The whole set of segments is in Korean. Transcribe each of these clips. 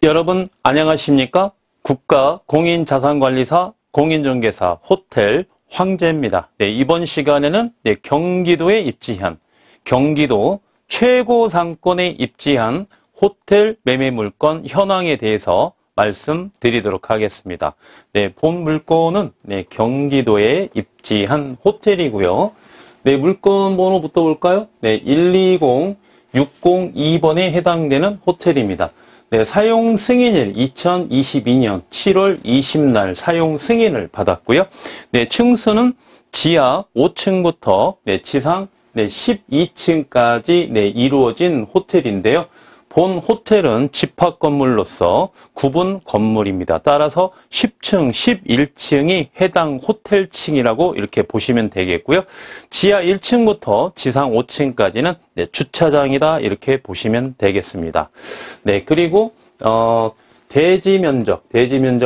여러분 안녕하십니까? 국가공인자산관리사 공인중개사 호텔 황제입니다. 네, 이번 시간에는 경기도에 입지한 경기도 최고 상권에 입지한 호텔 매매물건 현황에 대해서 말씀드리도록 하겠습니다. 네, 본 물건은 경기도에 입지한 호텔이고요. 네, 물건 번호부터 볼까요? 네, 120602번에 해당되는 호텔입니다. 네, 사용 승인일 2022년 7월 20날 사용 승인을 받았고요. 네, 층수는 지하 5층부터 지상 12층까지 이루어진 호텔인데요. 본 호텔은 집합 건물로서 구분 건물입니다. 따라서 10층, 11층이 해당 호텔층이라고 이렇게 보시면 되겠고요. 지하 1층부터 지상 5층까지는 주차장이다 이렇게 보시면 되겠습니다. 네, 그리고 대지 면적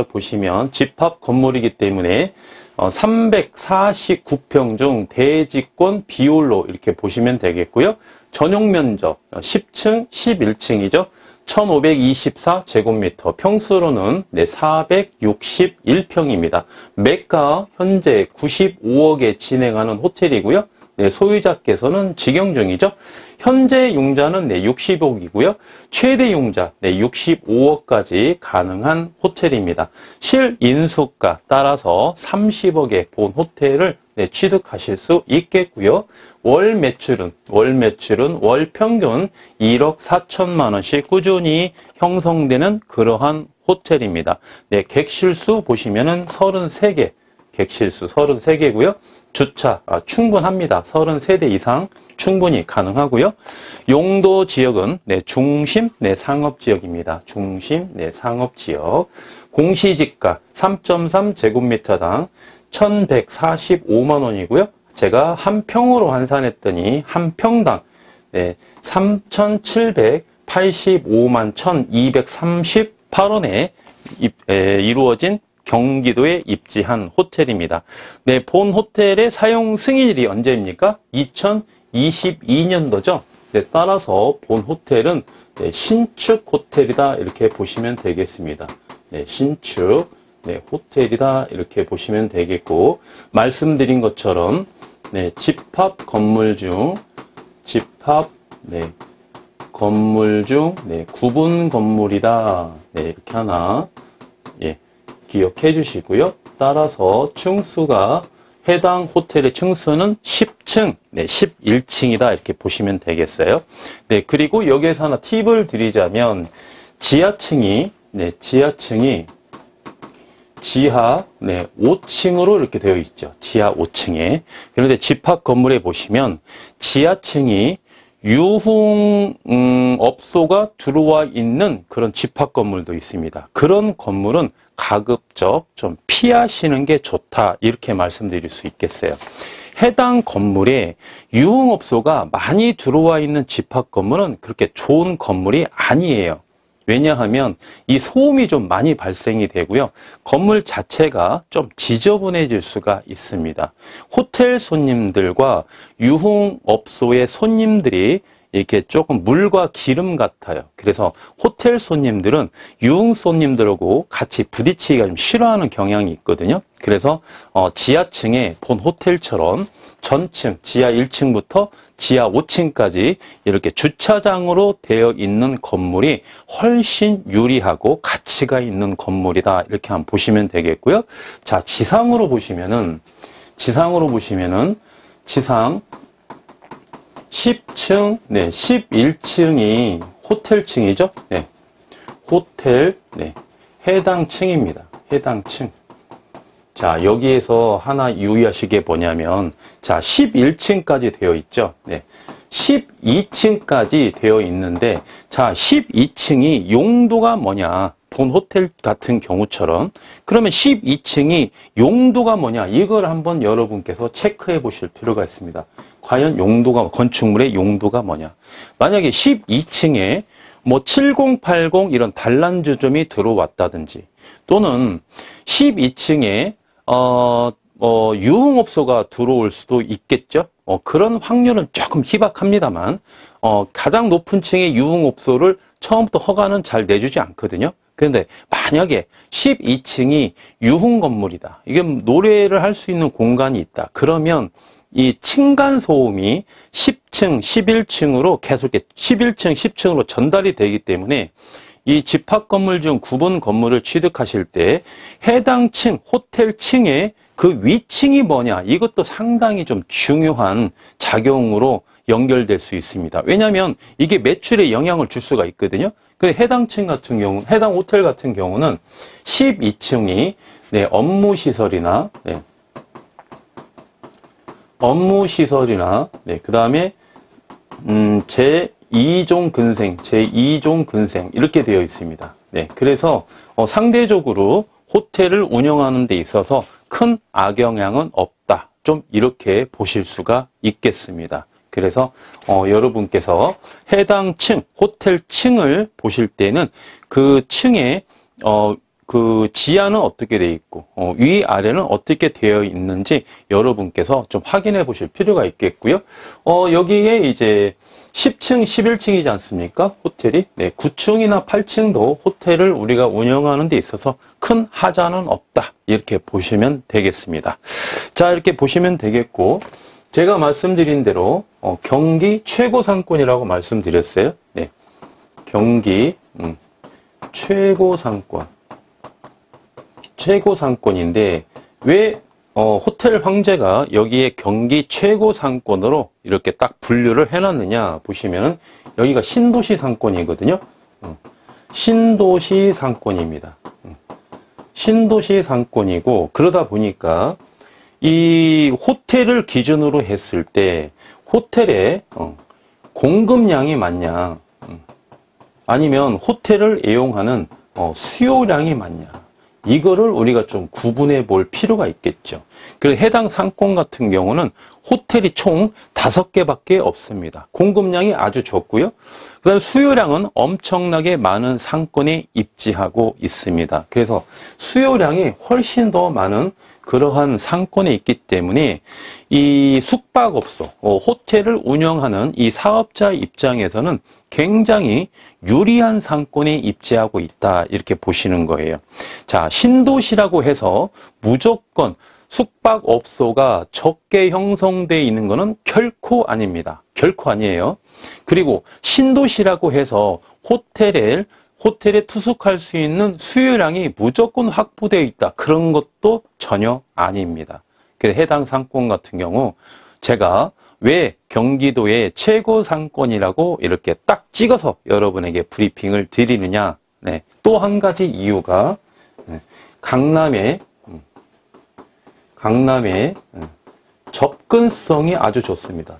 보시면 집합 건물이기 때문에 349평 중 대지권 비율로 이렇게 보시면 되겠고요. 전용 면적 10층, 11층이죠. 1524제곱미터, 평수로는 461평입니다. 매가 현재 95억에 진행하는 호텔이고요. 소유자께서는 직영 중이죠. 현재 용자는 60억이고요. 최대 용자 65억까지 가능한 호텔입니다. 실인수가 따라서 30억에 본 호텔을 취득하실 수 있겠고요. 월 매출은 월 평균 1억 4천만 원씩 꾸준히 형성되는 그러한 호텔입니다. 네, 객실수 보시면은 33개, 객실수 33개고요. 주차 충분합니다. 33대 이상 충분히 가능하고요. 용도 지역은 중심 상업지역입니다. 중심 상업지역. 공시지가 3.3제곱미터당 1,145만 원이고요. 제가 한 평으로 환산했더니 한 평당 3,785만 1,238원에 이루어진 경기도에 입지한 호텔입니다. 네, 본 호텔의 사용 승인일이 언제입니까? 2022년도죠. 네, 따라서 본 호텔은 신축 호텔이다 이렇게 보시면 되겠습니다. 네, 신축 호텔이다 이렇게 보시면 되겠고, 말씀드린 것처럼 집합 건물 중 구분 건물이다 이렇게 하나 기억해 주시고요. 따라서 층수가 해당 호텔의 층수는 10층, 11층이다 이렇게 보시면 되겠어요. 네, 그리고 여기에서 하나 팁을 드리자면 지하층이 지하 5층으로 이렇게 되어 있죠. 지하 5층에. 그런데 집합 건물에 보시면 지하층이 유흥업소가 들어와 있는 그런 집합 건물도 있습니다. 그런 건물은 가급적 좀 피하시는 게 좋다 이렇게 말씀드릴 수 있겠어요. 해당 건물에 유흥업소가 많이 들어와 있는 집합 건물은 그렇게 좋은 건물이 아니에요. 왜냐하면 이 소음이 좀 많이 발생이 되고요. 건물 자체가 좀 지저분해질 수가 있습니다. 호텔 손님들과 유흥업소의 손님들이 이렇게 조금 물과 기름 같아요. 그래서 호텔 손님들은 유흥 손님들하고 같이 부딪히기가 좀 싫어하는 경향이 있거든요. 그래서 지하층에 본 호텔처럼 전층, 지하 1층부터 지하 5층까지 이렇게 주차장으로 되어 있는 건물이 훨씬 유리하고 가치가 있는 건물이다. 이렇게 한번 보시면 되겠고요. 자, 지상으로 보시면은 지상 10층, 11층이 호텔층이죠. 호텔, 해당 층입니다. 해당 층. 자, 여기에서 하나 유의하실 게 뭐냐면, 자, 11층까지 되어 있죠. 12층까지 되어 있는데, 자, 12층이 용도가 뭐냐. 본 호텔 같은 경우처럼, 그러면 12층이 용도가 뭐냐. 이걸 한번 여러분께서 체크해 보실 필요가 있습니다. 과연 용도가, 건축물의 용도가 뭐냐. 만약에 12층에 뭐 7080 이런 단란주점이 들어왔다든지, 또는 12층에 유흥업소가 들어올 수도 있겠죠. 그런 확률은 조금 희박합니다만, 가장 높은 층의 유흥업소를 처음부터 허가는 잘 내주지 않거든요. 그런데 만약에 12층이 유흥 건물이다. 이게 노래를 할 수 있는 공간이 있다. 그러면 이 층간소음이 10층, 11층으로 계속 이렇게 11층, 10층으로 전달이 되기 때문에 이 집합 건물 중 9번 건물을 취득하실 때 해당 층, 호텔 층의 그 위층이 뭐냐, 이것도 상당히 좀 중요한 작용으로 연결될 수 있습니다. 왜냐하면 이게 매출에 영향을 줄 수가 있거든요. 그 해당 층 같은 경우, 해당 호텔 같은 경우는 12층이 업무시설이나 그 다음에 제2종 근생 이렇게 되어 있습니다. 그래서 상대적으로 호텔을 운영하는 데 있어서 큰 악영향은 없다. 좀 이렇게 보실 수가 있겠습니다. 그래서 여러분께서 해당 층, 호텔 층을 보실 때는 그 층에 그 지하는 어떻게 되어 있고 위아래는 어떻게 되어 있는지 여러분께서 좀 확인해 보실 필요가 있겠고요. 여기에 이제 10층, 11층이지 않습니까? 호텔이. 9층이나 8층도 호텔을 우리가 운영하는 데 있어서 큰 하자는 없다. 이렇게 보시면 되겠습니다. 자, 이렇게 보시면 되겠고, 제가 말씀드린 대로 경기 최고 상권이라고 말씀드렸어요. 경기 최고 상권인데 왜 호텔 황제가 여기에 경기 최고 상권으로 이렇게 딱 분류를 해놨느냐 보시면은 여기가 신도시 상권이거든요. 신도시 상권입니다. 신도시 상권이고, 그러다 보니까 이 호텔을 기준으로 했을 때 호텔의 공급량이 많냐, 아니면 호텔을 애용하는 수요량이 많냐, 이거를 우리가 좀 구분해 볼 필요가 있겠죠. 그래서 해당 상권 같은 경우는 호텔이 총 5개밖에 없습니다. 공급량이 아주 적고요. 그 다음에 수요량은 엄청나게 많은 상권에 입지하고 있습니다. 그래서 수요량이 훨씬 더 많은 그러한 상권에 있기 때문에 이 숙박업소, 호텔을 운영하는 이 사업자 입장에서는 굉장히 유리한 상권에 입지하고 있다, 이렇게 보시는 거예요. 자, 신도시라고 해서 무조건 숙박업소가 적게 형성되어 있는 것은 결코 아닙니다. 결코 아니에요. 그리고 신도시라고 해서 호텔에 투숙할 수 있는 수요량이 무조건 확보되어 있다, 그런 것도 전혀 아닙니다. 그래서 해당 상권 같은 경우 제가 왜 경기도의 최고 상권이라고 이렇게 딱 찍어서 여러분에게 브리핑을 드리느냐, 또 한 가지 이유가 강남의 접근성이 아주 좋습니다.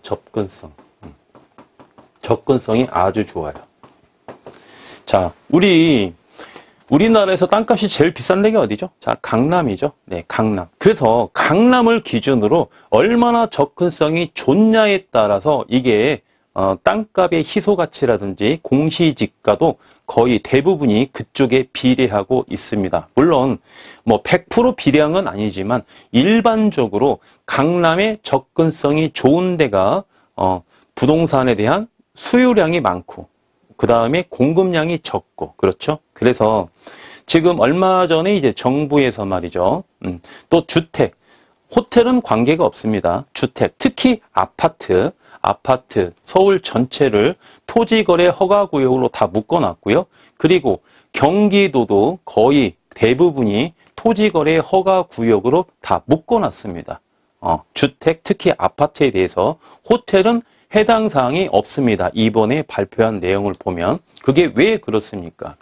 접근성이 아주 좋아요. 자, 우리나라에서 땅값이 제일 비싼 데가 어디죠? 자, 강남이죠. 강남. 그래서 강남을 기준으로 얼마나 접근성이 좋냐에 따라서 이게 땅값의 희소가치라든지 공시지가도 거의 대부분이 그쪽에 비례하고 있습니다. 물론 뭐 100% 비례한 건 아니지만 일반적으로 강남의 접근성이 좋은 데가 부동산에 대한 수요량이 많고, 그 다음에 공급량이 적고, 그렇죠? 그래서 지금 얼마 전에 이제 정부에서 말이죠. 또 주택, 호텔은 관계가 없습니다. 주택, 특히 아파트, 서울 전체를 토지거래 허가구역으로 다 묶어놨고요. 그리고 경기도도 거의 대부분이 토지거래 허가구역으로 다 묶어놨습니다. 주택, 특히 아파트에 대해서 호텔은 해당 사항이 없습니다. 이번에 발표한 내용을 보면. 그게 왜 그렇습니까?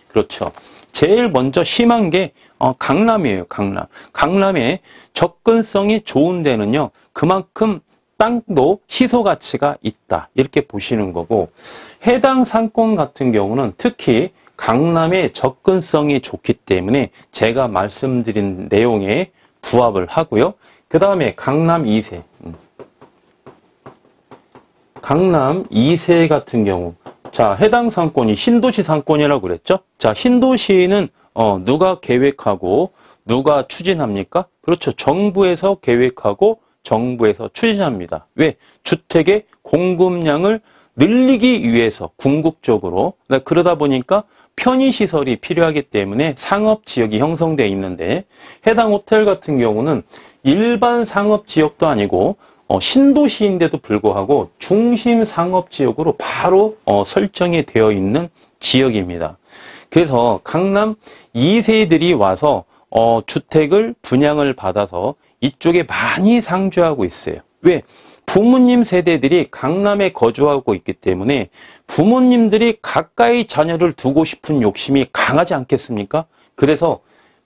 그렇죠. 제일 먼저 심한 게 강남이에요. 강남의 접근성이 좋은 데는요, 그만큼 땅도 희소 가치가 있다, 이렇게 보시는 거고, 해당 상권 같은 경우는 특히 강남의 접근성이 좋기 때문에 제가 말씀드린 내용에 부합을 하고요. 그 다음에 강남 2세. 강남 2세 같은 경우, 자, 해당 상권이 신도시 상권이라고 그랬죠? 자, 신도시는 누가 계획하고 누가 추진합니까? 그렇죠. 정부에서 계획하고 정부에서 추진합니다. 왜? 주택의 공급량을 늘리기 위해서 궁극적으로. 그러다 보니까 편의시설이 필요하기 때문에 상업지역이 형성되어 있는데 해당 호텔 같은 경우는 일반 상업지역도 아니고 신도시인데도 불구하고 중심 상업지역으로 바로 설정이 되어 있는 지역입니다. 그래서 강남 2세들이 와서 주택을 분양을 받아서 이쪽에 많이 상주하고 있어요. 왜? 부모님 세대들이 강남에 거주하고 있기 때문에 부모님들이 가까이 자녀를 두고 싶은 욕심이 강하지 않겠습니까? 그래서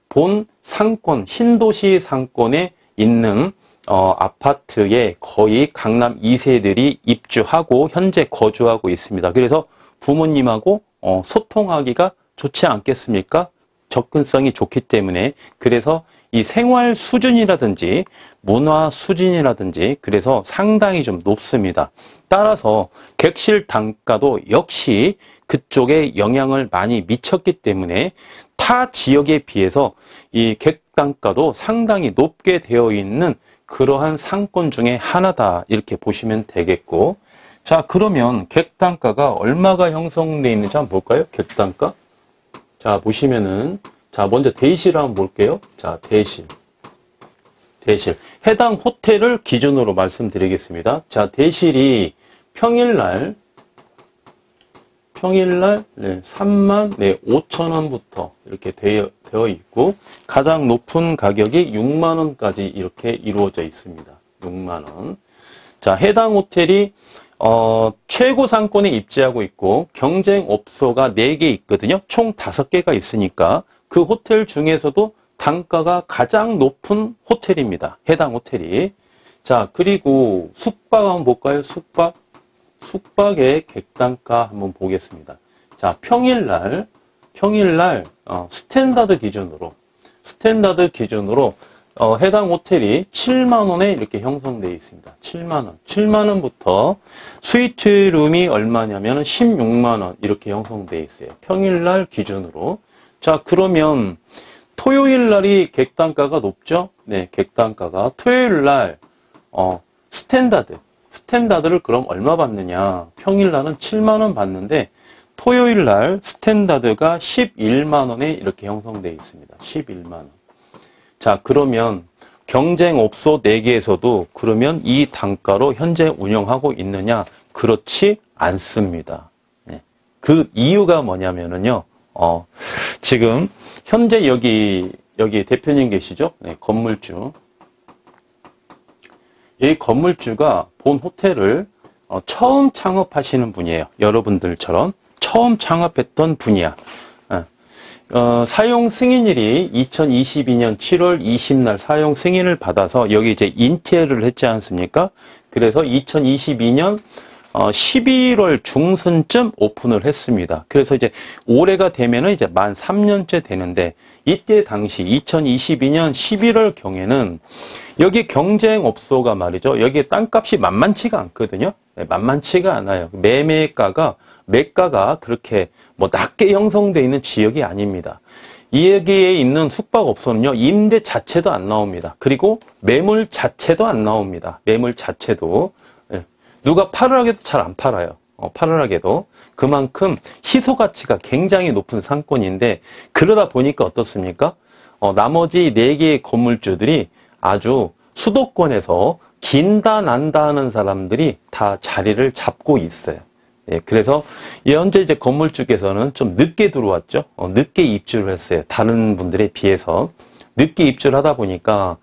본 상권, 신도시 상권에 있는 아파트에 거의 강남 2세들이 입주하고 현재 거주하고 있습니다. 그래서 부모님하고 소통하기가 좋지 않겠습니까? 접근성이 좋기 때문에. 그래서 이 생활 수준이라든지 문화 수준이라든지 그래서 상당히 좀 높습니다. 따라서 객실 단가도 역시 그쪽에 영향을 많이 미쳤기 때문에 타 지역에 비해서 이 객단가도 상당히 높게 되어 있는 그러한 상권 중에 하나다 이렇게 보시면 되겠고, 자 그러면 객단가가 얼마가 형성되어 있는지 한번 볼까요? 객단가. 자 보시면은 자 먼저 대실을 한번 볼게요. 자 대실 해당 호텔을 기준으로 말씀드리겠습니다. 자 대실이 평일날 35,000원부터 이렇게 되어 있고 가장 높은 가격이 6만원까지 이렇게 이루어져 있습니다. 6만원. 자 해당 호텔이 최고 상권에 입지하고 있고 경쟁업소가 4개 있거든요. 총 5개가 있으니까 그 호텔 중에서도 단가가 가장 높은 호텔입니다. 해당 호텔이. 자 그리고 숙박 한번 볼까요? 숙박의 객단가 한번 보겠습니다. 자 평일날 스탠다드 기준으로 해당 호텔이 7만원에 이렇게 형성되어 있습니다. 7만원부터 스위트룸이 얼마냐면 16만원 이렇게 형성되어 있어요. 평일날 기준으로. 자 그러면 토요일날이 객단가가 높죠? 네, 객단가가 토요일날 스탠다드를 그럼 얼마 받느냐? 평일날은 7만원 받는데 토요일날 스탠다드가 11만원에 이렇게 형성되어 있습니다. 11만원. 자 그러면 경쟁업소 4개에서도 그러면 이 단가로 현재 운영하고 있느냐? 그렇지 않습니다. 네. 그 이유가 뭐냐면은요. 지금 현재 여기 대표님 계시죠? 네, 건물주. 이 건물주가 본 호텔을 처음 창업하시는 분이에요. 여러분들처럼 처음 창업했던 분이야. 사용 승인일이 2022년 7월 20날 사용 승인을 받아서 여기 이제 인테리어를 했지 않습니까? 그래서 2022년 11월 중순쯤 오픈을 했습니다. 그래서 이제 올해가 되면은 이제 만 3년째 되는데 이때 당시 2022년 11월 경에는 여기 경쟁업소가 말이죠. 여기 땅값이 만만치가 않거든요. 네, 만만치가 않아요. 매가가 그렇게 뭐 낮게 형성되어 있는 지역이 아닙니다. 여기에 있는 숙박업소는요, 임대 자체도 안 나옵니다. 그리고 매물 자체도 안 나옵니다. 매물 자체도. 누가 팔으라고 해도 잘 안 팔아요. 팔으라고 그만큼 희소 가치가 굉장히 높은 상권인데 그러다 보니까 어떻습니까? 나머지 4개의 건물주들이 아주 수도권에서 긴다 난다 하는 사람들이 다 자리를 잡고 있어요. 예, 그래서 현재 이제 건물주께서는 좀 늦게 들어왔죠. 늦게 입주를 했어요. 다른 분들에 비해서 늦게 입주를 하다 보니까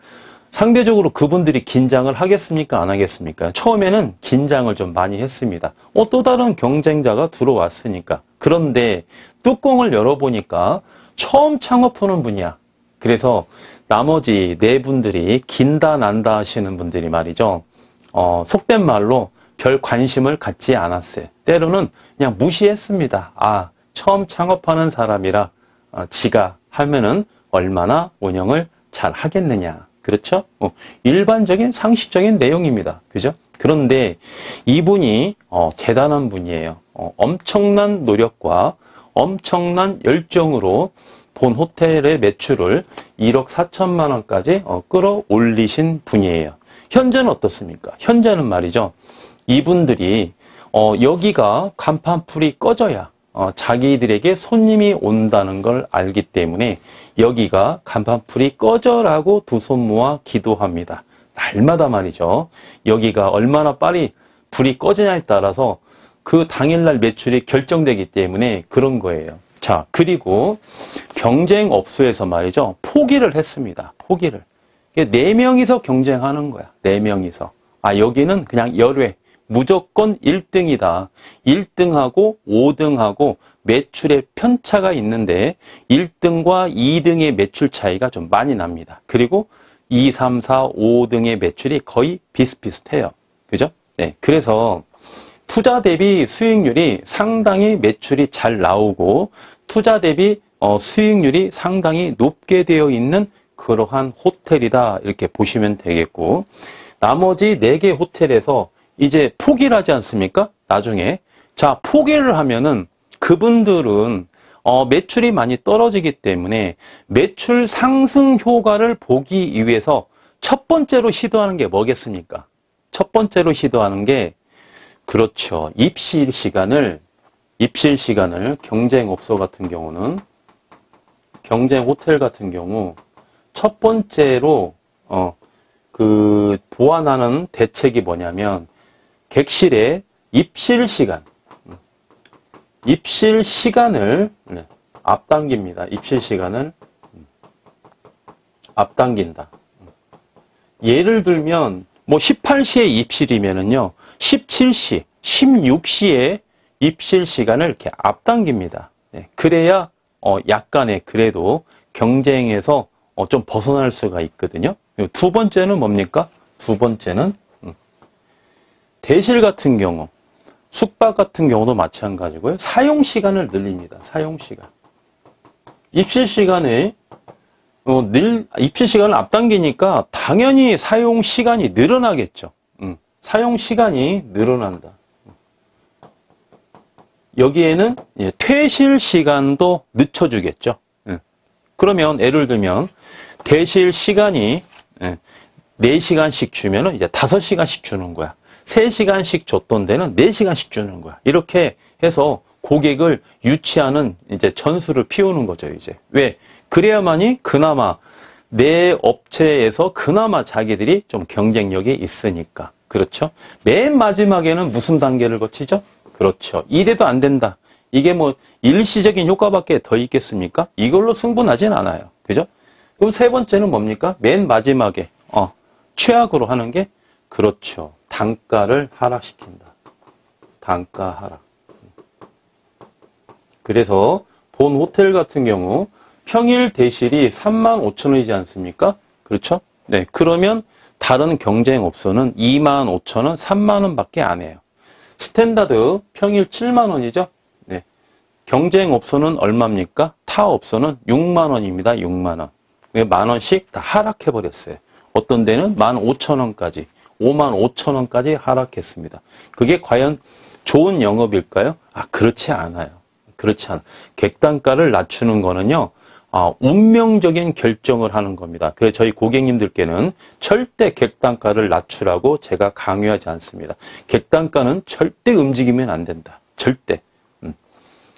상대적으로 그분들이 긴장을 하겠습니까? 안 하겠습니까? 처음에는 긴장을 좀 많이 했습니다. 또 다른 경쟁자가 들어왔으니까. 그런데 뚜껑을 열어보니까 처음 창업하는 분이야. 그래서 나머지 4분들이 긴다 난다 하시는 분들이 말이죠. 속된 말로 별 관심을 갖지 않았어요. 때로는 그냥 무시했습니다. 아, 처음 창업하는 사람이라 지가 하면은 얼마나 운영을 잘 하겠느냐. 그렇죠? 일반적인 상식적인 내용입니다. 그죠? 그런데 이분이 대단한 분이에요. 엄청난 노력과 엄청난 열정으로 본 호텔의 매출을 1억 4천만 원까지 끌어올리신 분이에요. 현재는 어떻습니까? 현재는 말이죠. 이분들이 여기가 간판불이 꺼져야 자기들에게 손님이 온다는 걸 알기 때문에 여기가 간판불이 꺼져라고 두 손 모아 기도합니다. 날마다 말이죠. 여기가 얼마나 빨리 불이 꺼지냐에 따라서 그 당일날 매출이 결정되기 때문에 그런 거예요. 자, 그리고 경쟁업소에서 말이죠. 포기를 했습니다. 포기를. 4명이서 경쟁하는 거야. 4명이서. 여기는 그냥 열외. 무조건 1등이다. 1등하고 5등하고 매출의 편차가 있는데 1등과 2등의 매출 차이가 좀 많이 납니다. 그리고 2, 3, 4, 5등의 매출이 거의 비슷비슷해요. 그죠? 네. 그래서 투자 대비 수익률이 상당히 매출이 잘 나오고 투자 대비 수익률이 상당히 높게 되어 있는 그러한 호텔이다. 이렇게 보시면 되겠고 나머지 4개 호텔에서 이제 포기를 하지 않습니까? 나중에. 자, 포기를 하면은 그분들은 매출이 많이 떨어지기 때문에 매출 상승 효과를 보기 위해서 첫 번째로 시도하는 게 뭐겠습니까? 첫 번째로 시도하는 게 그렇죠. 입실 시간을 경쟁업소 같은 경우는 경쟁 호텔 같은 경우 첫 번째로 보완하는 대책이 뭐냐면 객실의 입실 시간을 앞당깁니다. 입실 시간을 앞당긴다. 예를 들면 뭐 18시에 입실이면은요. 17시, 16시에 입실 시간을 이렇게 앞당깁니다. 그래야 약간의 그래도 경쟁에서 좀 벗어날 수가 있거든요. 두 번째는 뭡니까? 두 번째는 대실 같은 경우, 숙박 같은 경우도 마찬가지고요. 사용 시간을 늘립니다. 사용 시간. 입실 시간에 입실 시간을 앞당기니까 당연히 사용 시간이 늘어나겠죠. 사용 시간이 늘어난다. 여기에는 퇴실 시간도 늦춰주겠죠. 그러면 예를 들면 대실 시간이 4시간씩 주면은 이제 5시간씩 주는 거야. 3시간씩 줬던 데는 4시간씩 주는 거야. 이렇게 해서 고객을 유치하는 이제 전술을 피우는 거죠, 이제. 왜? 그래야만이 그나마 내 업체에서 그나마 자기들이 좀 경쟁력이 있으니까. 그렇죠? 맨 마지막에는 무슨 단계를 거치죠? 그렇죠. 이래도 안 된다. 이게 뭐 일시적인 효과밖에 더 있겠습니까? 이걸로 승부나진 않아요. 그죠? 그럼 세 번째는 뭡니까? 맨 마지막에 최악으로 하는 게 그렇죠. 단가를 하락시킨다. 단가 하락. 그래서 본 호텔 같은 경우 평일 대실이 35,000원이지 않습니까? 그렇죠? 네. 그러면 다른 경쟁업소는 25,000원, 30,000원밖에 안 해요. 스탠다드 평일 70,000원이죠? 네. 경쟁업소는 얼마입니까? 타 업소는 60,000원입니다. 60,000원. 10,000원씩 다 하락해버렸어요. 어떤 데는 15,000원까지, 55,000원까지 하락했습니다. 그게 과연 좋은 영업일까요? 그렇지 않아요. 그렇지 않아요. 객단가를 낮추는 거는요, 운명적인 결정을 하는 겁니다. 그래서 저희 고객님들께는 절대 객단가를 낮추라고 제가 강요하지 않습니다. 객단가는 절대 움직이면 안 된다. 절대.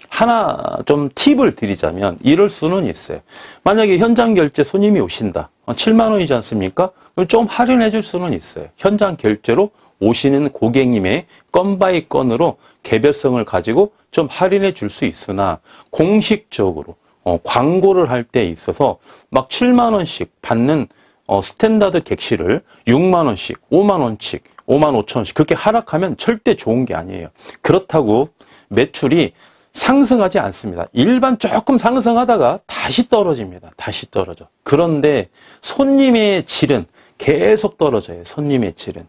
하나 좀 팁을 드리자면 이럴 수는 있어요. 만약에 현장 결제 손님이 오신다. 70,000원이지 않습니까? 그럼 좀 할인해 줄 수는 있어요. 현장 결제로 오시는 고객님의 건 바이 건으로 개별성을 가지고 좀 할인해 줄 수 있으나 공식적으로 광고를 할 때 있어서 막 70,000원씩 받는 스탠다드 객실을 60,000원씩, 50,000원씩, 55,000원씩 그렇게 하락하면 절대 좋은 게 아니에요. 그렇다고 매출이 상승하지 않습니다. 일반 조금 상승하다가 다시 떨어집니다. 다시 떨어져. 그런데 손님의 질은 계속 떨어져요. 손님의 질은.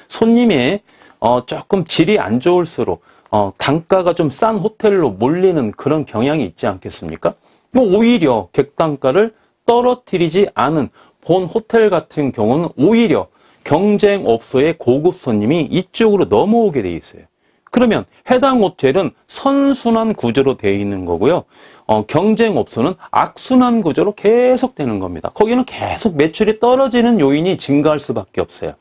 손님의 조금 질이 안 좋을수록 단가가 좀 싼 호텔로 몰리는 그런 경향이 있지 않겠습니까? 뭐 오히려 객단가를 떨어뜨리지 않은 본 호텔 같은 경우는 오히려 경쟁업소의 고급 손님이 이쪽으로 넘어오게 돼 있어요. 그러면 해당 호텔은 선순환 구조로 되어 있는 거고요. 경쟁업소는 악순환 구조로 계속 되는 겁니다. 거기는 계속 매출이 떨어지는 요인이 증가할 수밖에 없어요.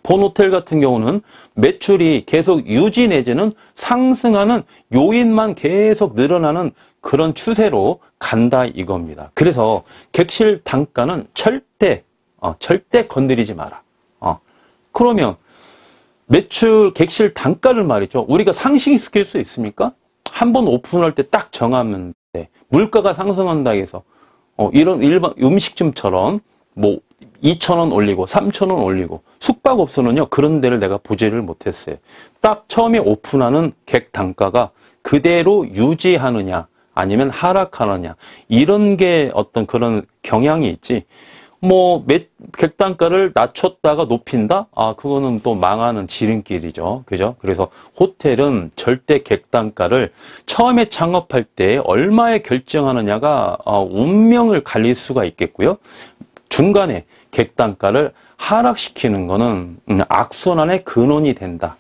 본호텔 같은 경우는 매출이 계속 유지 내지는 상승하는 요인만 계속 늘어나는 그런 추세로 간다 이겁니다. 그래서 객실 단가는 절대 건드리지 마라. 그러면 매출 객실 단가를 말이죠. 우리가 상승시킬 수 있습니까? 한번 오픈할 때 딱 정하면 돼. 물가가 상승한다 해서 이런 일반 음식점처럼 뭐 2,000원 올리고 3,000원 올리고 숙박업소는요 그런 데를 내가 보지를 못했어요. 딱 처음에 오픈하는 객 단가가 그대로 유지하느냐 아니면 하락하느냐 이런 게 어떤 그런 경향이 있지. 뭐 객단가를 낮췄다가 높인다? 그거는 또 망하는 지름길이죠. 그죠? 그래서 호텔은 절대 객단가를 처음에 창업할 때 얼마에 결정하느냐가 운명을 갈릴 수가 있겠고요. 중간에 객단가를 하락시키는 거는 악순환의 근원이 된다.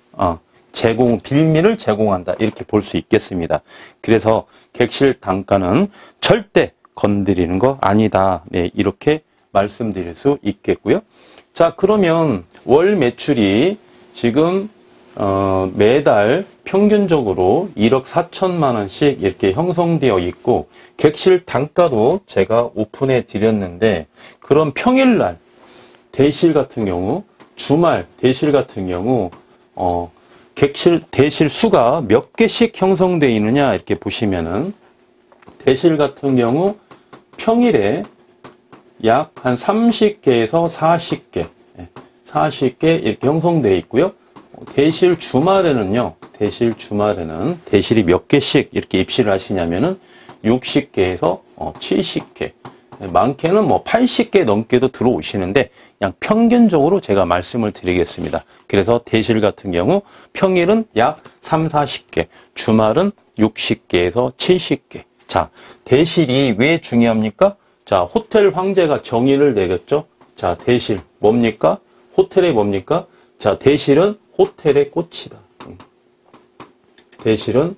빌미를 제공한다. 이렇게 볼 수 있겠습니다. 그래서 객실 단가는 절대 건드리는 거 아니다. 네, 이렇게 말씀드릴 수 있겠고요. 자, 그러면 월 매출이 지금 매달 평균적으로 1억 4천만 원씩 이렇게 형성되어 있고 객실 단가도 제가 오픈해 드렸는데 그럼 평일날 대실 같은 경우 주말 대실 같은 경우 대실 수가 몇 개씩 형성되어 있느냐 이렇게 보시면은 대실 같은 경우 평일에 약 한 30개에서 40개 이렇게 형성되어 있고요. 대실 주말에는 대실이 몇 개씩 이렇게 입실을 하시냐면은 60개에서 70개, 많게는 뭐 80개 넘게도 들어오시는데 그냥 평균적으로 제가 말씀을 드리겠습니다. 그래서 대실 같은 경우 평일은 약 3, 40개, 주말은 60개에서 70개. 자, 대실이 왜 중요합니까? 자, 호텔 황제가 정의를 내렸죠. 자, 대실 뭡니까? 호텔의 뭡니까? 자, 대실은 호텔의 꽃이다. 대실은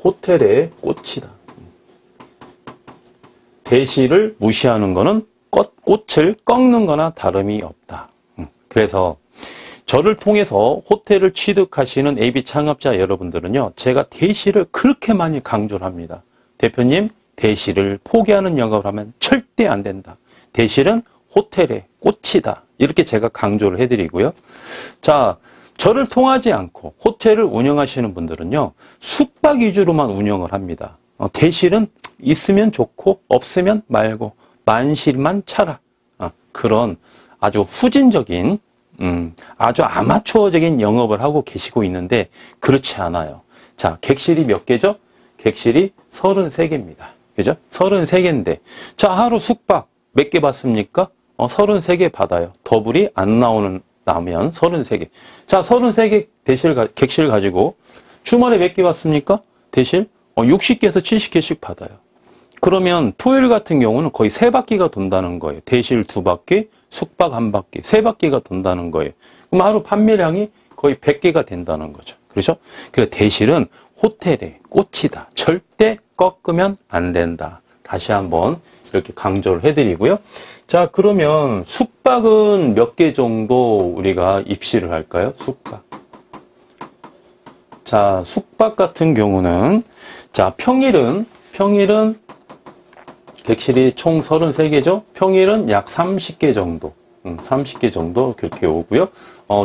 호텔의 꽃이다. 대실을 무시하는 거는 꽃을 꺾는 거나 다름이 없다. 그래서 저를 통해서 호텔을 취득하시는 AB 창업자 여러분들은요, 제가 대실을 그렇게 많이 강조를 합니다. 대표님, 대실을 포기하는 영업을 하면 절대 안 된다. 대실은 호텔의 꽃이다. 이렇게 제가 강조를 해드리고요. 자, 저를 통하지 않고 호텔을 운영하시는 분들은요, 숙박 위주로만 운영을 합니다. 대실은 있으면 좋고 없으면 말고 만실만 차라. 그런 아주 후진적인 아주 아마추어적인 영업을 하고 계시고 있는데 그렇지 않아요. 자, 객실이 몇 개죠? 객실이 33개입니다. 그죠? 33개인데 자, 하루 숙박 몇 개 받습니까? 33개 받아요. 더블이 안 나오면 33개. 자, 33개 객실 가지고 주말에 몇 개 받습니까? 대실 60개에서 70개씩 받아요. 그러면 토요일 같은 경우는 거의 3바퀴가 돈다는 거예요. 대실 2바퀴, 숙박 1바퀴, 3바퀴가 돈다는 거예요. 그럼 하루 판매량이 거의 100개가 된다는 거죠. 그렇죠? 그래서 대실은 호텔의 꽃이다. 절대 꺾으면 안 된다. 다시 한번 이렇게 강조를 해드리고요. 자, 그러면 숙박은 몇 개 정도 우리가 입시를 할까요? 숙박. 자, 숙박 같은 경우는 자, 평일은 객실이 총 33개죠? 평일은 약 30개 정도. 30개 정도 그렇게 오고요.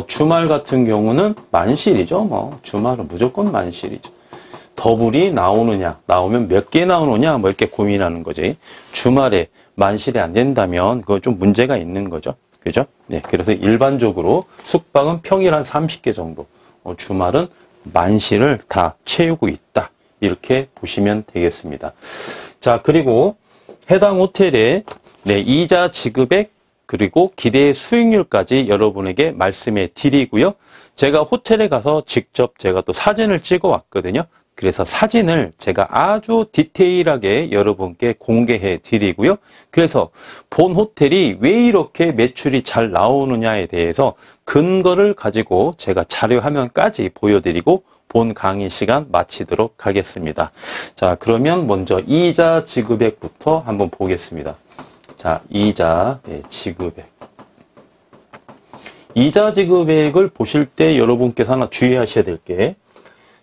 주말 같은 경우는 만실이죠. 주말은 무조건 만실이죠. 더블이 나오면 몇 개 나오느냐, 이렇게 고민하는 거지. 주말에 만실이 안 된다면, 그거 좀 문제가 있는 거죠. 그죠? 네. 그래서 일반적으로 숙박은 평일 한 30개 정도, 주말은 만실을 다 채우고 있다. 이렇게 보시면 되겠습니다. 자, 그리고 해당 호텔의 이자 지급액, 그리고 기대 수익률까지 여러분에게 말씀해 드리고요. 제가 호텔에 가서 직접 제가 또 사진을 찍어 왔거든요. 그래서 사진을 제가 아주 디테일하게 여러분께 공개해 드리고요. 그래서 본 호텔이 왜 이렇게 매출이 잘 나오느냐에 대해서 근거를 가지고 제가 자료 화면까지 보여드리고 본 강의 시간 마치도록 하겠습니다. 자, 그러면 먼저 이자 지급액부터 한번 보겠습니다. 자, 이자 지급액. 이자 지급액을 보실 때 여러분께서 하나 주의하셔야 될 게,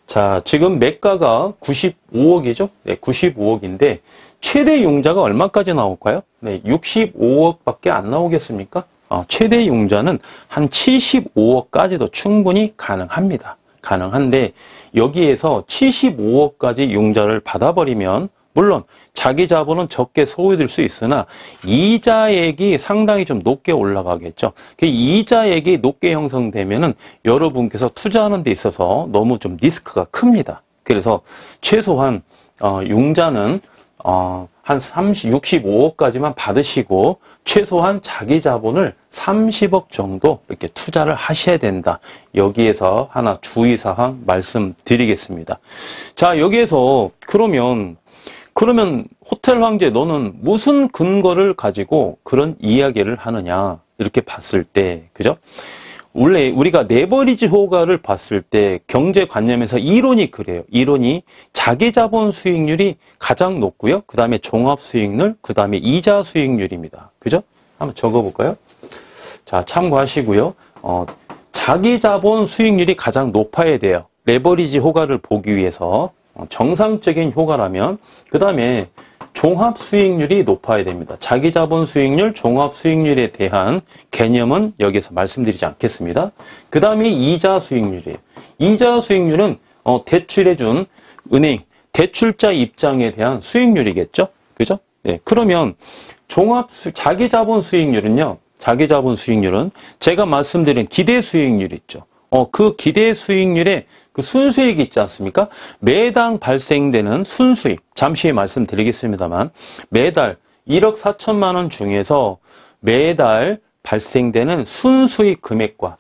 자, 지금 매가가 95억이죠? 네, 95억인데, 최대 융자가 얼마까지 나올까요? 네, 65억밖에 안 나오겠습니까? 최대 융자는 한 75억까지도 충분히 가능합니다. 가능한데, 여기에서 75억까지 융자를 받아버리면, 물론 자기 자본은 적게 소요될 수 있으나 이자액이 상당히 좀 높게 올라가겠죠. 그 이자액이 높게 형성되면은 여러분께서 투자하는 데 있어서 너무 좀 리스크가 큽니다. 그래서 최소한 융자는 한 65억까지만 받으시고 최소한 자기 자본을 30억 정도 이렇게 투자를 하셔야 된다. 여기에서 하나 주의사항 말씀드리겠습니다. 자, 여기에서 그러면 호텔 황제 너는 무슨 근거를 가지고 그런 이야기를 하느냐 이렇게 봤을 때, 그죠? 원래 우리가 레버리지 효과를 봤을 때 경제관념에서 이론이 그래요. 이론이 자기 자본 수익률이 가장 높고요. 그 다음에 종합 수익률, 그 다음에 이자 수익률입니다. 그죠? 한번 적어볼까요? 자, 참고하시고요. 자기 자본 수익률이 가장 높아야 돼요. 레버리지 효과를 보기 위해서. 정상적인 효과라면 그 다음에 종합 수익률이 높아야 됩니다. 자기 자본 수익률, 종합 수익률에 대한 개념은 여기서 말씀드리지 않겠습니다. 그 다음에 이자 수익률이에요. 이자 수익률은 대출해준 은행, 대출자 입장에 대한 수익률이겠죠? 그죠? 네. 그러면 자기 자본 수익률은요, 자기 자본 수익률은 제가 말씀드린 기대 수익률 있죠. 그 기대 수익률의 그 순수익이 있지 않습니까? 매당 발생되는 순수익, 잠시 후에 말씀드리겠습니다만 매달 1억 4천만 원 중에서 매달 발생되는 순수익 금액과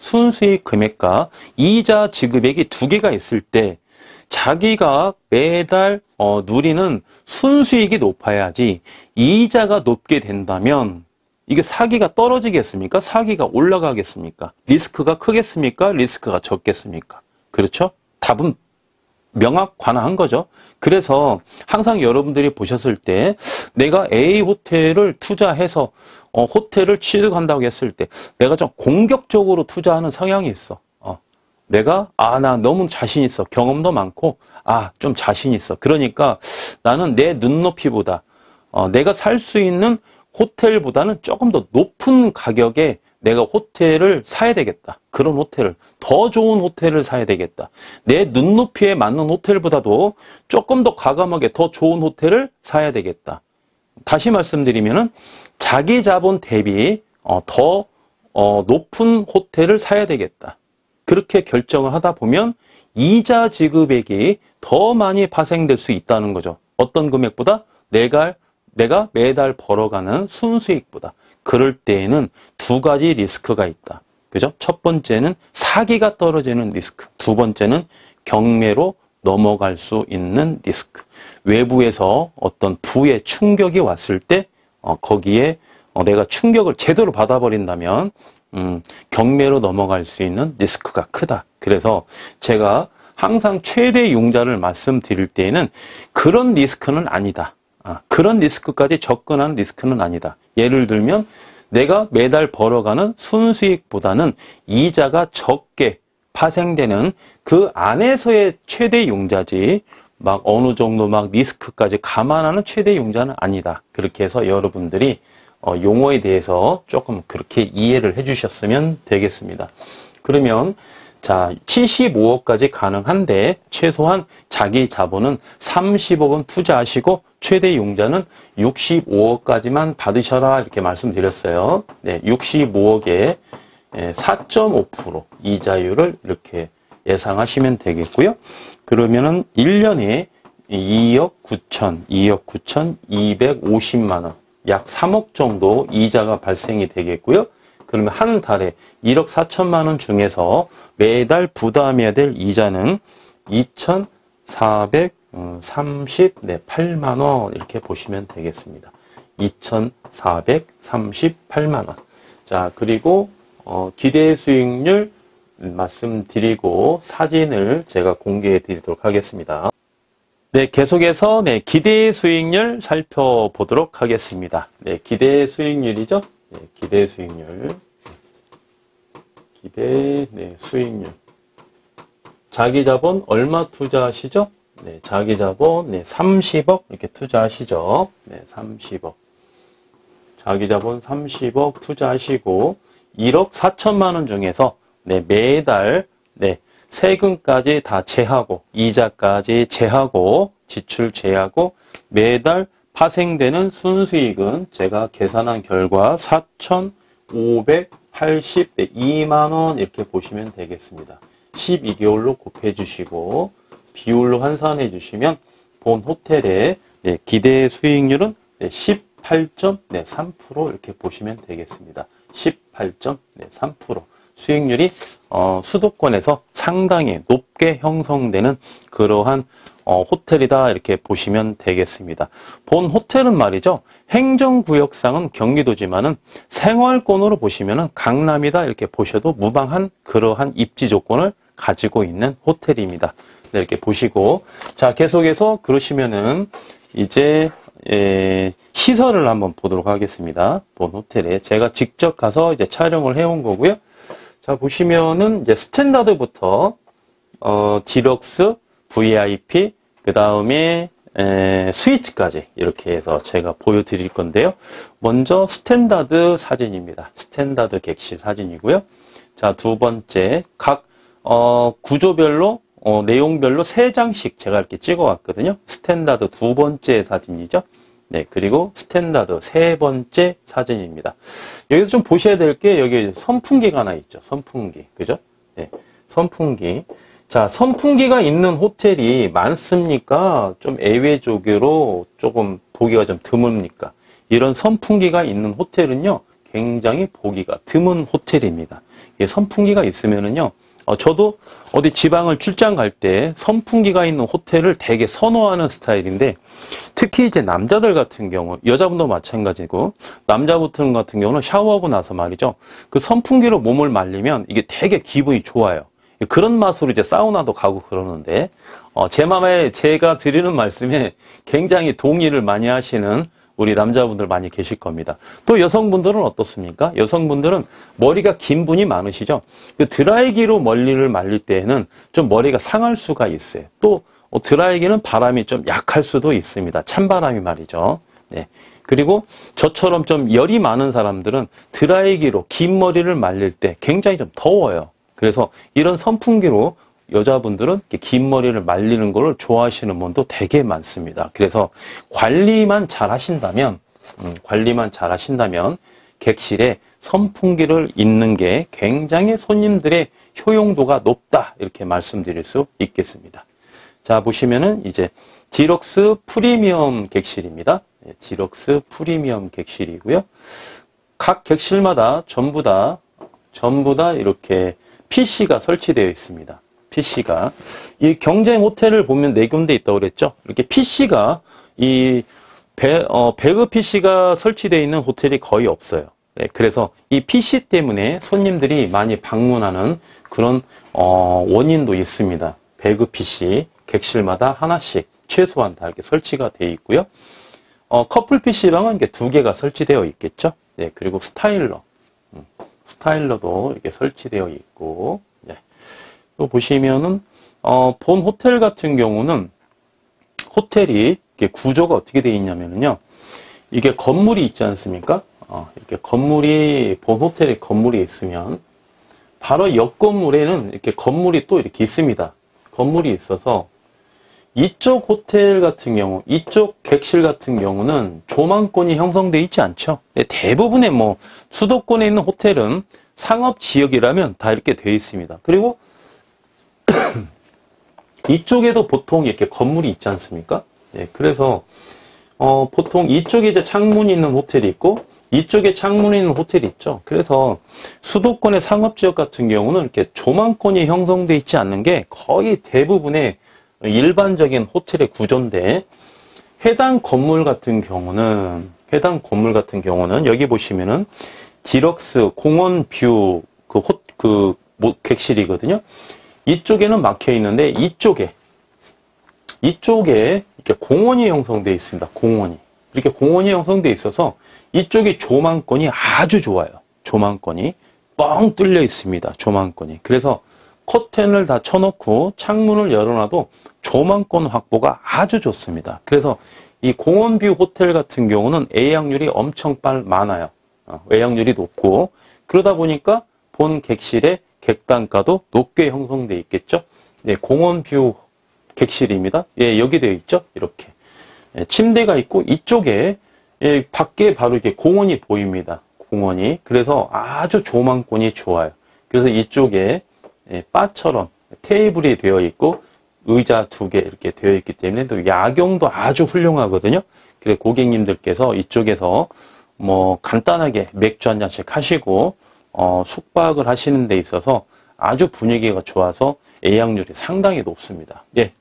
이자 지급액이 두 개가 있을 때 자기가 매달 누리는 순수익이 높아야지 이자가 높게 된다면 이게 사기가 떨어지겠습니까? 사기가 올라가겠습니까? 리스크가 크겠습니까? 리스크가 적겠습니까? 그렇죠? 답은 명확관화한 거죠. 그래서 항상 여러분들이 보셨을 때 내가 A 호텔을 투자해서 호텔을 취득한다고 했을 때 내가 좀 공격적으로 투자하는 성향이 있어. 나 너무 자신 있어. 경험도 많고 좀 자신 있어. 그러니까 나는 내 눈높이보다 내가 살 수 있는 호텔보다는 조금 더 높은 가격에 내가 호텔을 사야 되겠다. 그런 호텔을, 더 좋은 호텔을 사야 되겠다. 내 눈높이에 맞는 호텔보다도 조금 더 과감하게 더 좋은 호텔을 사야 되겠다. 다시 말씀드리면은 자기 자본 대비 더 높은 호텔을 사야 되겠다. 그렇게 결정을 하다 보면 이자 지급액이 더 많이 발생될 수 있다는 거죠. 어떤 금액보다? 내가 매달 벌어가는 순수익보다. 그럴 때에는 두 가지 리스크가 있다. 그죠? 첫 번째는 사기가 떨어지는 리스크. 두 번째는 경매로 넘어갈 수 있는 리스크. 외부에서 어떤 부의 충격이 왔을 때 거기에 내가 충격을 제대로 받아버린다면 경매로 넘어갈 수 있는 리스크가 크다. 그래서 제가 항상 최대 융자를 말씀드릴 때에는 그런 리스크는 아니다. 그런 리스크까지 접근하는 리스크는 아니다. 예를 들면 내가 매달 벌어가는 순수익보다는 이자가 적게 파생되는 그 안에서의 최대 융자지 막 어느 정도 막 리스크까지 감안하는 최대 융자는 아니다. 그렇게 해서 여러분들이 용어에 대해서 조금 그렇게 이해를 해주셨으면 되겠습니다. 그러면 자, 75억까지 가능한데 최소한 자기 자본은 30억은 투자하시고 최대 융자는 65억까지만 받으셔라 이렇게 말씀드렸어요. 네, 65억에 4.5% 이자율을 이렇게 예상하시면 되겠고요. 그러면은 1년에 2억 9,250만 원, 약 3억 정도 이자가 발생이 되겠고요. 그러면 한 달에 1억 4천만 원 중에서 매달 부담해야 될 이자는 2,438만 원 이렇게 보시면 되겠습니다. 2,438만 원. 자, 그리고 기대 수익률 말씀드리고 사진을 제가 공개해 드리도록 하겠습니다. 네, 계속해서 기대 수익률 살펴보도록 하겠습니다. 네, 기대 수익률이죠. 네, 기대 수익률. 수익률. 자기 자본 얼마 투자하시죠? 네, 자기 자본 30억 이렇게 투자하시죠. 네, 30억. 자기 자본 30억 투자하시고 1억 4천만 원 중에서 매달 세금까지 다 제하고 이자까지 제하고 지출 제하고 매달 파생되는 순수익은 제가 계산한 결과 4,582만 원 이렇게 보시면 되겠습니다. 12개월로 곱해 주시고 비율로 환산해 주시면 본 호텔의 기대 수익률은 18.3% 이렇게 보시면 되겠습니다. 18.3%. 수익률이 수도권에서 상당히 높게 형성되는 그러한 호텔이다 이렇게 보시면 되겠습니다. 본 호텔은 말이죠. 행정구역상은 경기도지만은 생활권으로 보시면은 강남이다 이렇게 보셔도 무방한 그러한 입지 조건을 가지고 있는 호텔입니다. 네, 이렇게 보시고 자 계속해서 그러시면은 이제 시설을 한번 보도록 하겠습니다. 본 호텔에 제가 직접 가서 이제 촬영을 해온 거고요. 자 보시면은 이제 스탠다드부터 디럭스, VIP, 그 다음에 스위트까지 이렇게 해서 제가 보여드릴 건데요. 먼저 스탠다드 사진입니다. 스탠다드 객실 사진이고요. 자, 두 번째 각 구조별로 내용별로 3장씩 제가 이렇게 찍어왔거든요. 스탠다드 두 번째 사진이죠. 네, 그리고 스탠다드 세 번째 사진입니다. 여기서 좀 보셔야 될 게 여기 선풍기가 하나 있죠. 선풍기. 그죠? 네, 선풍기. 자, 선풍기가 있는 호텔이 많습니까? 좀 예외적으로 조금 보기가 좀 드뭅니까? 이런 선풍기가 있는 호텔은요, 굉장히 보기가 드문 호텔입니다. 선풍기가 있으면은요, 저도 어디 지방을 출장 갈 때 선풍기가 있는 호텔을 되게 선호하는 스타일인데 특히 이제 남자들 같은 경우, 여자분도 마찬가지고 남자분 같은 경우는 샤워하고 나서 말이죠. 그 선풍기로 몸을 말리면 이게 되게 기분이 좋아요. 그런 맛으로 이제 사우나도 가고 그러는데 제 맘에 제가 드리는 말씀에 굉장히 동의를 많이 하시는 우리 남자분들 많이 계실 겁니다. 또 여성분들은 어떻습니까? 여성분들은 머리가 긴 분이 많으시죠? 그 드라이기로 머리를 말릴 때에는 좀 머리가 상할 수가 있어요. 또 드라이기는 바람이 좀 약할 수도 있습니다. 찬바람이 말이죠. 네. 그리고 저처럼 좀 열이 많은 사람들은 드라이기로 긴 머리를 말릴 때 굉장히 좀 더워요. 그래서 이런 선풍기로 여자분들은 긴 머리를 말리는 걸 좋아하시는 분도 되게 많습니다. 그래서 관리만 잘 하신다면, 객실에 선풍기를 있는 게 굉장히 손님들의 효용도가 높다. 이렇게 말씀드릴 수 있겠습니다. 자, 보시면은 이제 디럭스 프리미엄 객실입니다. 디럭스 프리미엄 객실이고요. 각 객실마다 전부 다 이렇게 PC가 설치되어 있습니다. PC가. 이 경쟁 호텔을 보면 4군데 있다고 그랬죠? 이렇게 PC가, 배그 PC가 설치되어 있는 호텔이 거의 없어요. 네, 그래서 이 PC 때문에 손님들이 많이 방문하는 그런, 원인도 있습니다. 배그 PC, 객실마다 하나씩 최소한 다 이렇게 설치가 되어 있고요. 커플 PC방은 이렇게 2개가 설치되어 있겠죠? 네, 그리고 스타일러도 이렇게 설치되어 있고, 네. 또 보시면은, 본 호텔 같은 경우는, 호텔이, 이렇게 구조가 어떻게 되어 있냐면요. 이게 건물이 있지 않습니까? 이렇게 본 호텔에 건물이 있으면, 바로 옆 건물에는 이렇게 건물이 또 이렇게 있습니다. 건물이 있어서, 이쪽 호텔 같은 경우, 이쪽 객실 같은 경우는 조망권이 형성되어 있지 않죠. 대부분의 수도권에 있는 호텔은 상업지역이라면 다 이렇게 되어 있습니다. 그리고 이쪽에도 보통 이렇게 건물이 있지 않습니까? 네, 그래서 보통 이쪽에 이제 창문이 있는 호텔이 있고 이쪽에 창문이 있는 호텔이 있죠. 그래서 수도권의 상업지역 같은 경우는 이렇게 조망권이 형성되어 있지 않는 게 거의 대부분의 일반적인 호텔의 구조인데 해당 건물 같은 경우는 여기 보시면은 디럭스 공원 뷰 객실이거든요. 이쪽에는 막혀 있는데 이쪽에 이렇게 공원이 형성되어 있습니다. 공원이. 이렇게 공원이 형성되어 있어서 이쪽이 조망권이 아주 좋아요. 조망권이 뻥 뚫려 있습니다. 조망권이. 그래서 커튼을 다 쳐놓고 창문을 열어놔도 조망권 확보가 아주 좋습니다. 그래서 이 공원뷰 호텔 같은 경우는 예약률이 엄청 많아요. 예약률이 높고 그러다 보니까 본 객실의 객단가도 높게 형성되어 있겠죠. 네, 공원뷰 객실입니다. 예, 여기 되어 있죠. 이렇게 침대가 있고 이쪽에 밖에 바로 이렇게 공원이 보입니다. 공원이. 그래서 아주 조망권이 좋아요. 그래서 이쪽에 바처럼 테이블이 되어 있고 의자 2개 이렇게 되어 있기 때문에 또 야경도 아주 훌륭하거든요. 그래서 고객님들께서 이쪽에서 뭐 간단하게 맥주 한 잔씩 하시고 숙박을 하시는 데 있어서 아주 분위기가 좋아서 예약률이 상당히 높습니다. 예.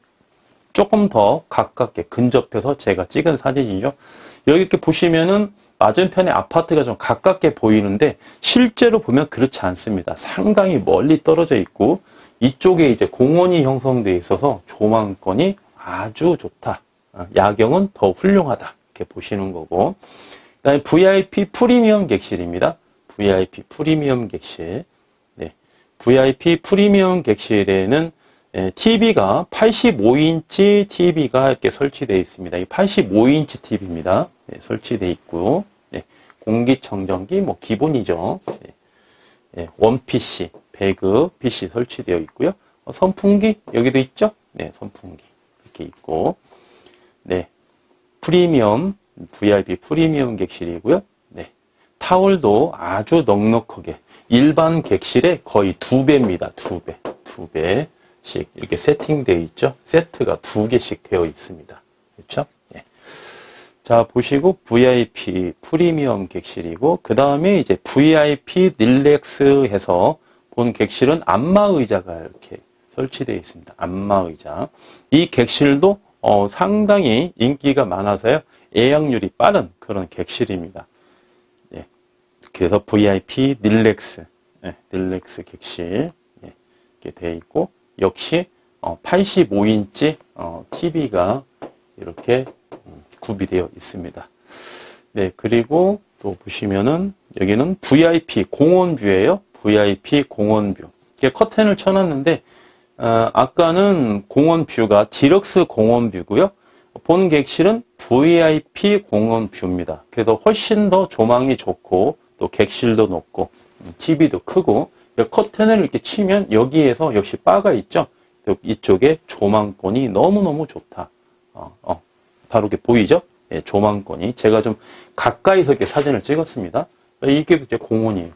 조금 더 가깝게 근접해서 제가 찍은 사진이죠. 여기 이렇게 보시면은 맞은편에 아파트가 좀 가깝게 보이는데 실제로 보면 그렇지 않습니다. 상당히 멀리 떨어져 있고 이쪽에 이제 공원이 형성되어 있어서 조망권이 아주 좋다. 야경은 더 훌륭하다. 이렇게 보시는 거고. 그다음에 VIP 프리미엄 객실입니다. VIP 프리미엄 객실. 네. VIP 프리미엄 객실에는 TV가 85인치 TV가 이렇게 설치되어 있습니다. 이 85인치 TV입니다. 네, 설치되어 있고요. 네, 공기청정기 뭐 기본이죠. 네, 원 PC, 배그 PC 설치되어 있고요. 선풍기 여기도 있죠. 네, 선풍기 이렇게 있고, 네, 프리미엄 VIP 프리미엄 객실이고요. 네, 타월도 아주 넉넉하게 일반 객실의 거의 2배입니다. 2배. 이렇게 세팅되어 있죠. 세트가 2개씩 되어 있습니다. 그렇죠? 예. 자, 보시고 VIP 프리미엄 객실이고 그 다음에 이제 VIP 릴렉스 해서 본 객실은 안마의자가 이렇게 설치되어 있습니다. 안마의자. 이 객실도 상당히 인기가 많아서요. 예약률이 빠른 그런 객실입니다. 예. 그래서 VIP 릴렉스, 릴렉스 객실 이렇게 되어 있고 역시 85인치 TV가 이렇게 구비되어 있습니다. 네, 그리고 또 보시면은 여기는 VIP 공원뷰예요. VIP 공원뷰. 이렇게 커튼을 쳐놨는데 아까는 공원뷰가 디럭스 공원뷰고요. 본 객실은 VIP 공원뷰입니다. 그래서 훨씬 더 조망이 좋고 또 객실도 높고 TV도 크고 커튼을 이렇게 치면 여기에서 역시 바가 있죠. 이쪽에 조망권이 너무너무 좋다. 바로 이렇게 보이죠? 예, 조망권이. 제가 좀 가까이서 이렇게 사진을 찍었습니다. 이게 이제 공원이에요.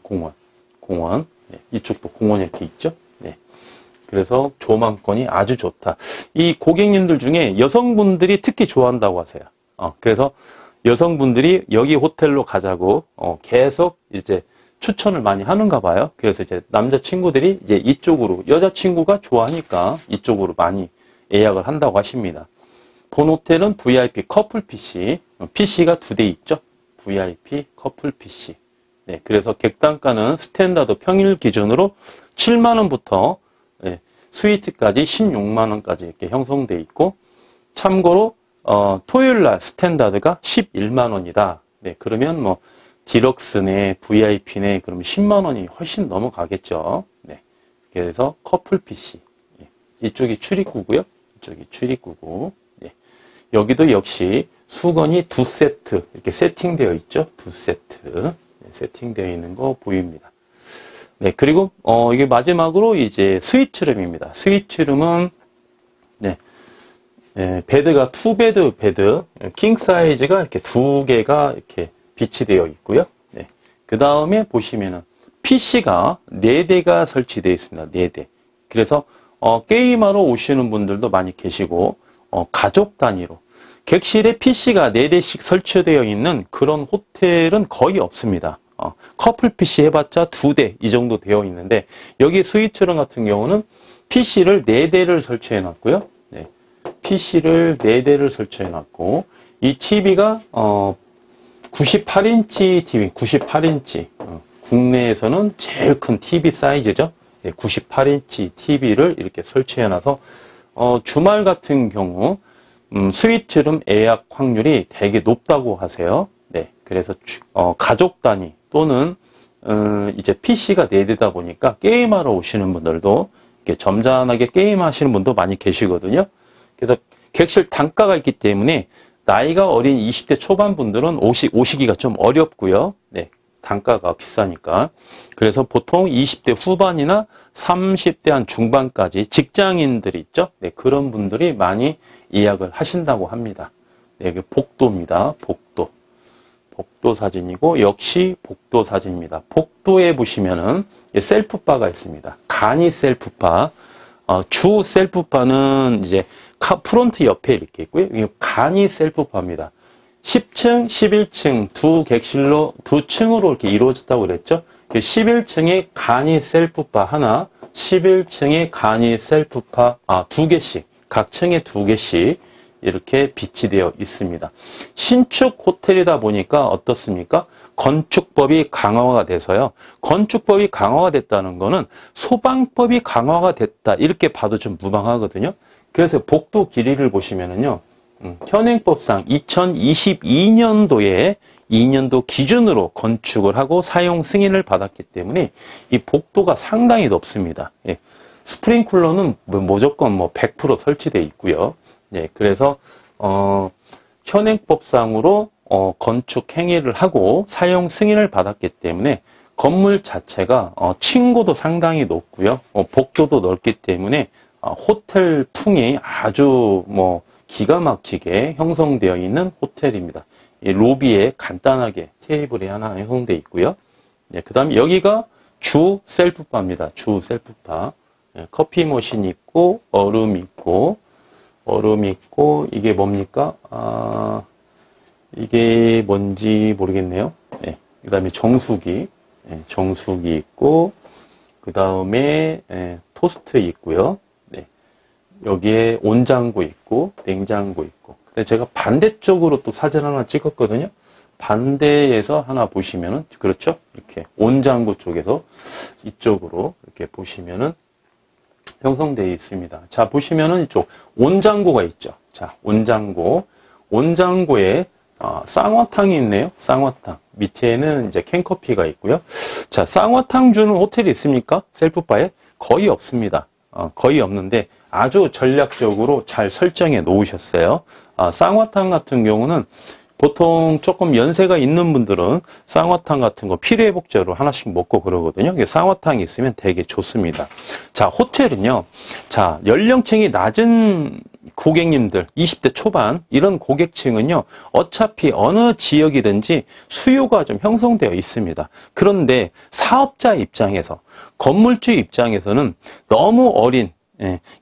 공원. 예, 이쪽도 공원이 이렇게 있죠. 네. 그래서 조망권이 아주 좋다. 이 고객님들 중에 여성분들이 특히 좋아한다고 하세요. 그래서 여성분들이 여기 호텔로 가자고 계속 이제 추천을 많이 하는가 봐요. 그래서 이제 남자친구들이 이제 이쪽으로, 여자친구가 좋아하니까 이쪽으로 많이 예약을 한다고 하십니다. 본 호텔은 VIP 커플 PC, PC가 2대 있죠. VIP 커플 PC. 네, 그래서 객단가는 스탠다드 평일 기준으로 7만원부터 스위트까지 16만원까지 이렇게 형성되어 있고, 참고로 토요일날 스탠다드가 11만원이다. 네, 그러면 뭐 디럭스네, VIP네, 그러면 10만원이 훨씬 넘어가겠죠. 네. 그래서 커플 PC. 이쪽이 출입구고요. 이쪽이 출입구고. 네. 여기도 역시 수건이 2세트, 이렇게 세팅되어 있죠. 2세트. 네, 세팅되어 있는 거 보입니다. 네. 그리고, 이게 마지막으로 이제 스위트룸입니다. 스위트룸은, 네. 베드가 2베드 베드, 킹 사이즈가 이렇게 2개가 이렇게 비치되어 있고요. 네. 그 다음에 보시면은 PC가 4대가 설치되어 있습니다. 4대. 그래서 게임하러 오시는 분들도 많이 계시고 가족 단위로 객실에 PC가 4대씩 설치되어 있는 그런 호텔은 거의 없습니다. 커플 PC 해봤자 2대 이 정도 되어 있는데 여기 스위트룸 같은 경우는 PC를 4대를 설치해 놨고요. 네. PC를 4대를 설치해 놨고 이 TV가 98인치 TV, 98인치. 국내에서는 제일 큰 TV 사이즈죠. 98인치 TV를 이렇게 설치해놔서 주말 같은 경우 스위트룸 예약 확률이 되게 높다고 하세요. 네, 그래서 가족 단위 또는 이제 PC가 4대다 보니까 게임하러 오시는 분들도 이렇게 점잖하게 게임하시는 분도 많이 계시거든요. 그래서 객실 단가가 있기 때문에 나이가 어린 20대 초반 분들은 오시기가 좀 어렵고요. 네, 단가가 비싸니까. 그래서 보통 20대 후반이나 30대 한 중반까지 직장인들이 있죠. 네, 그런 분들이 많이 예약을 하신다고 합니다. 네, 여기 복도입니다. 복도. 복도 사진이고 역시 복도 사진입니다. 복도에 보시면은 셀프바가 있습니다. 간이 셀프바. 주 셀프바는 이제 프론트 옆에 이렇게 있고요. 이게 간이 셀프바입니다. 10층, 11층 두 객실로 두 층으로 이렇게 이루어졌다고 그랬죠. 11층에 간이 셀프바 하나, 11층에 간이 셀프바 두 개씩, 각 층에 두 개씩 이렇게 비치되어 있습니다. 신축 호텔이다 보니까 어떻습니까? 건축법이 강화가 돼서요. 건축법이 강화가 됐다는 거는 소방법이 강화가 됐다 이렇게 봐도 좀 무방하거든요. 그래서 복도 길이를 보시면은요. 현행법상 2022년도에 2년도 기준으로 건축을 하고 사용 승인을 받았기 때문에 이 복도가 상당히 높습니다. 예. 스프링클러는 무조건 100% 설치되어 있고요. 네, 그래서 현행법상으로 건축 행위를 하고 사용 승인을 받았기 때문에 건물 자체가 층고도 상당히 높고요. 복도도 넓기 때문에 호텔 풍이 아주 기가 막히게 형성되어 있는 호텔입니다. 이 로비에 간단하게 테이블이 하나 형성되어 있고요. 네, 그 다음에 여기가 주 셀프바입니다. 주 셀프바. 네, 커피 머신 있고 얼음 있고 이게 뭡니까? 이게 뭔지 모르겠네요. 네, 그 다음에 정수기. 네, 정수기 있고 그 다음에 토스트 있고요. 네, 여기에 온장고 있고 냉장고 있고. 근데 제가 반대쪽으로 또 사진 하나 찍었거든요. 반대에서 하나 보시면은 그렇죠? 이렇게 온장고 쪽에서 이쪽으로 이렇게 보시면은 형성되어 있습니다. 자, 보시면은 이쪽 온장고가 있죠. 자, 온장고에 쌍화탕이 있네요. 쌍화탕. 밑에는 이제 캔커피가 있고요. 자, 쌍화탕 주는 호텔이 있습니까? 셀프바에? 거의 없습니다. 거의 없는데 아주 전략적으로 잘 설정해 놓으셨어요. 쌍화탕 같은 경우는 보통 조금 연세가 있는 분들은 쌍화탕 같은 거 필요회복제로 하나씩 먹고 그러거든요. 쌍화탕이 있으면 되게 좋습니다. 자, 호텔은요. 자, 연령층이 낮은 고객님들, 20대 초반 이런 고객층은요. 어차피 어느 지역이든지 수요가 좀 형성되어 있습니다. 그런데 사업자 입장에서, 건물주 입장에서는 너무 어린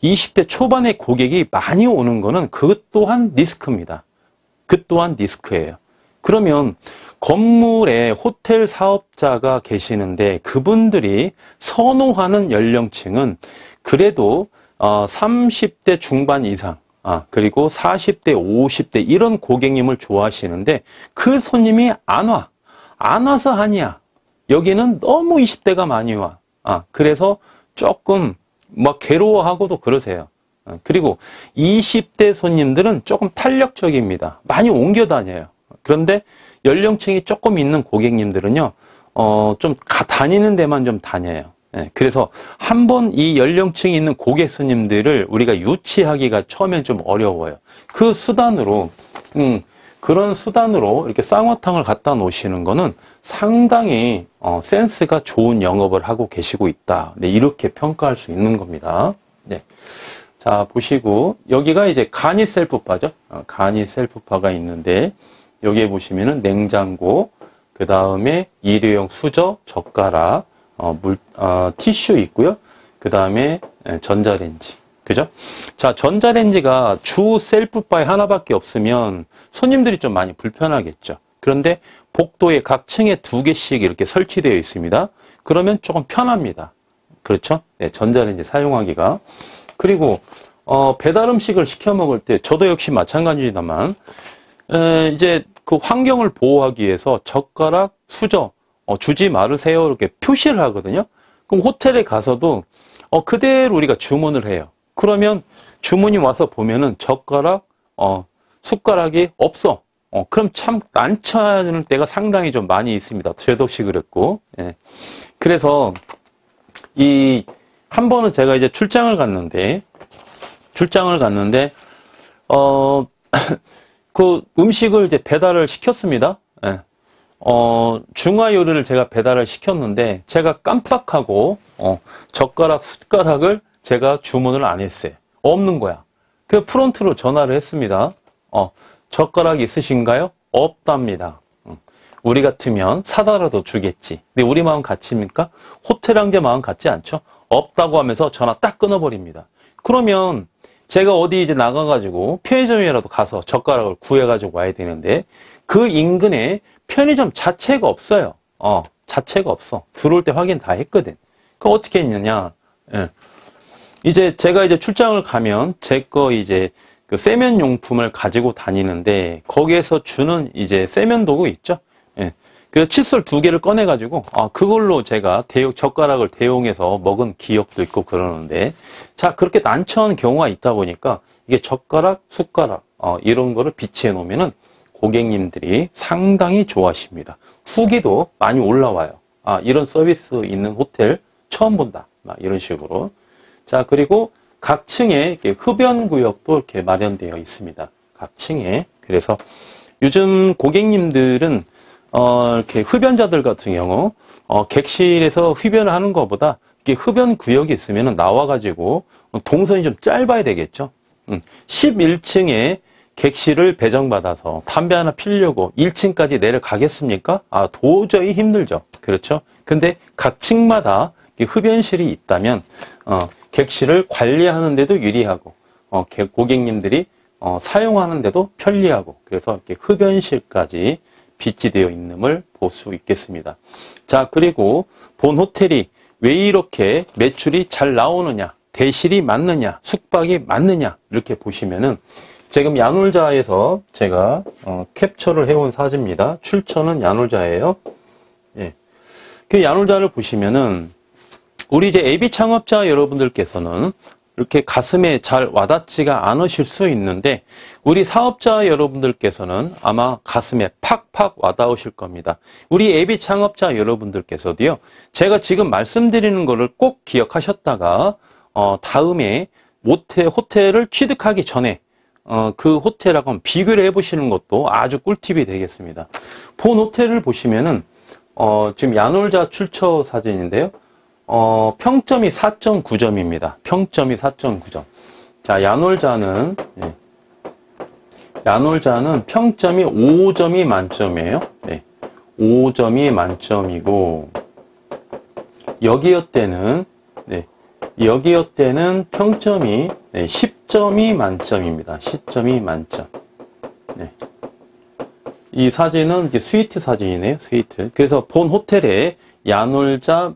20대 초반의 고객이 많이 오는 거는 그것 또한 리스크입니다. 그 또한 리스크예요. 그러면 건물에 호텔 사업자가 계시는데 그분들이 선호하는 연령층은 그래도 30대 중반 이상, 그리고 40대, 50대 이런 고객님을 좋아하시는데 그 손님이 안 와서 하냐. 여기는 너무 20대가 많이 와. 그래서 조금 괴로워하고도 그러세요. 그리고 20대 손님들은 조금 탄력적입니다. 많이 옮겨 다녀요. 그런데 연령층이 조금 있는 고객님들은요, 좀 다니는 데만 좀 다녀요. 그래서 한번 이 연령층이 있는 고객 손님들을 우리가 유치하기가 처음엔 좀 어려워요. 그 수단으로, 그런 수단으로 이렇게 쌍화탕을 갖다 놓으시는 거는 상당히 센스가 좋은 영업을 하고 계시고 있다. 네, 이렇게 평가할 수 있는 겁니다. 네. 자, 보시고 여기가 이제 간이 셀프바죠. 간이 셀프바가 있는데 여기에 보시면은 냉장고, 그 다음에 일회용 수저, 젓가락, 티슈 있고요. 그 다음에 전자레인지. 그죠? 자, 전자레인지가 주 셀프바에 하나밖에 없으면 손님들이 좀 많이 불편하겠죠. 그런데 복도에 각 층에 2개씩 이렇게 설치되어 있습니다. 그러면 조금 편합니다. 그렇죠? 네, 전자레인지 사용하기가. 그리고 배달 음식을 시켜 먹을 때 저도 역시 마찬가지지만 이제 그 환경을 보호하기 위해서 젓가락, 수저 주지 말으세요 이렇게 표시를 하거든요. 그럼 호텔에 가서도 그대로 우리가 주문을 해요. 그러면 주문이 와서 보면은 젓가락, 숟가락이 없어. 그럼 참 난처할 때가 상당히 좀 많이 있습니다. 저도 혹시 그랬고. 예. 그래서 한 번은 제가 이제 출장을 갔는데 그 음식을 이제 배달을 시켰습니다. 예. 중화 요리를 제가 배달을 시켰는데 제가 깜빡하고 젓가락, 숟가락을 제가 주문을 안 했어요. 없는 거야. 그 프론트로 전화를 했습니다. 젓가락 있으신가요? 없답니다. 우리 같으면 사다라도 주겠지. 근데 우리 마음 같습니까? 호텔 황제 마음 같지 않죠? 없다고 하면서 전화 딱 끊어버립니다. 그러면 제가 어디 이제 나가가지고 편의점이라도 가서 젓가락을 구해가지고 와야 되는데 그 인근에 편의점 자체가 없어요. 자체가 없어. 들어올 때 확인 다 했거든. 그럼 어떻게 했느냐? 예. 이제 제가 이제 출장을 가면 제 거 이제 그 세면 용품을 가지고 다니는데 거기에서 주는 이제 세면 도구 있죠? 예. 그래서 칫솔 2개를 꺼내가지고 그걸로 제가 젓가락을 대용해서 먹은 기억도 있고 그러는데 자 그렇게 난처한 경우가 있다 보니까 이게 젓가락, 숟가락 이런 거를 비치해 놓으면은 고객님들이 상당히 좋아하십니다. 후기도 많이 올라와요. 이런 서비스 있는 호텔 처음 본다. 이런 식으로. 자 그리고 각 층에 흡연 구역도 이렇게 마련되어 있습니다. 각 층에. 그래서 요즘 고객님들은 이렇게 흡연자들 같은 경우 객실에서 흡연을 하는 것보다 이렇게 흡연 구역이 있으면 나와가지고 동선이 좀 짧아야 되겠죠. 11층에 객실을 배정받아서 담배 하나 피려고 1층까지 내려가겠습니까? 도저히 힘들죠. 그렇죠? 근데 각 층마다 흡연실이 있다면 객실을 관리하는 데도 유리하고 고객님들이 사용하는 데도 편리하고 그래서 이렇게 흡연실까지 비치되어 있음을 볼 수 있겠습니다. 자 그리고 본 호텔이 왜 이렇게 매출이 잘 나오느냐, 대실이 맞느냐, 숙박이 맞느냐 이렇게 보시면은 지금 야놀자에서 제가 캡처를 해온 사진입니다. 출처는 야놀자예요. 예. 그 야놀자를 보시면은 우리 이제 AV 창업자 여러분들께서는 이렇게 가슴에 잘 와닿지가 않으실 수 있는데 우리 사업자 여러분들께서는 아마 가슴에 팍팍 와닿으실 겁니다. 우리 AV 창업자 여러분들께서도요. 제가 지금 말씀드리는 거를 꼭 기억하셨다가 다음에 호텔을 취득하기 전에 그 호텔하고 비교를 해보시는 것도 아주 꿀팁이 되겠습니다. 본 호텔을 보시면은 지금 야놀자 출처 사진인데요. 평점이 4.9점입니다. 평점이 4.9점. 자, 야놀자는 평점이 5점이 만점이에요. 네. 5점이 만점이고 여기어때는 평점이 10점이 만점입니다. 10점이 만점. 네. 이 사진은 스위트 사진이네요. 스위트. 그래서 본 호텔에 야놀자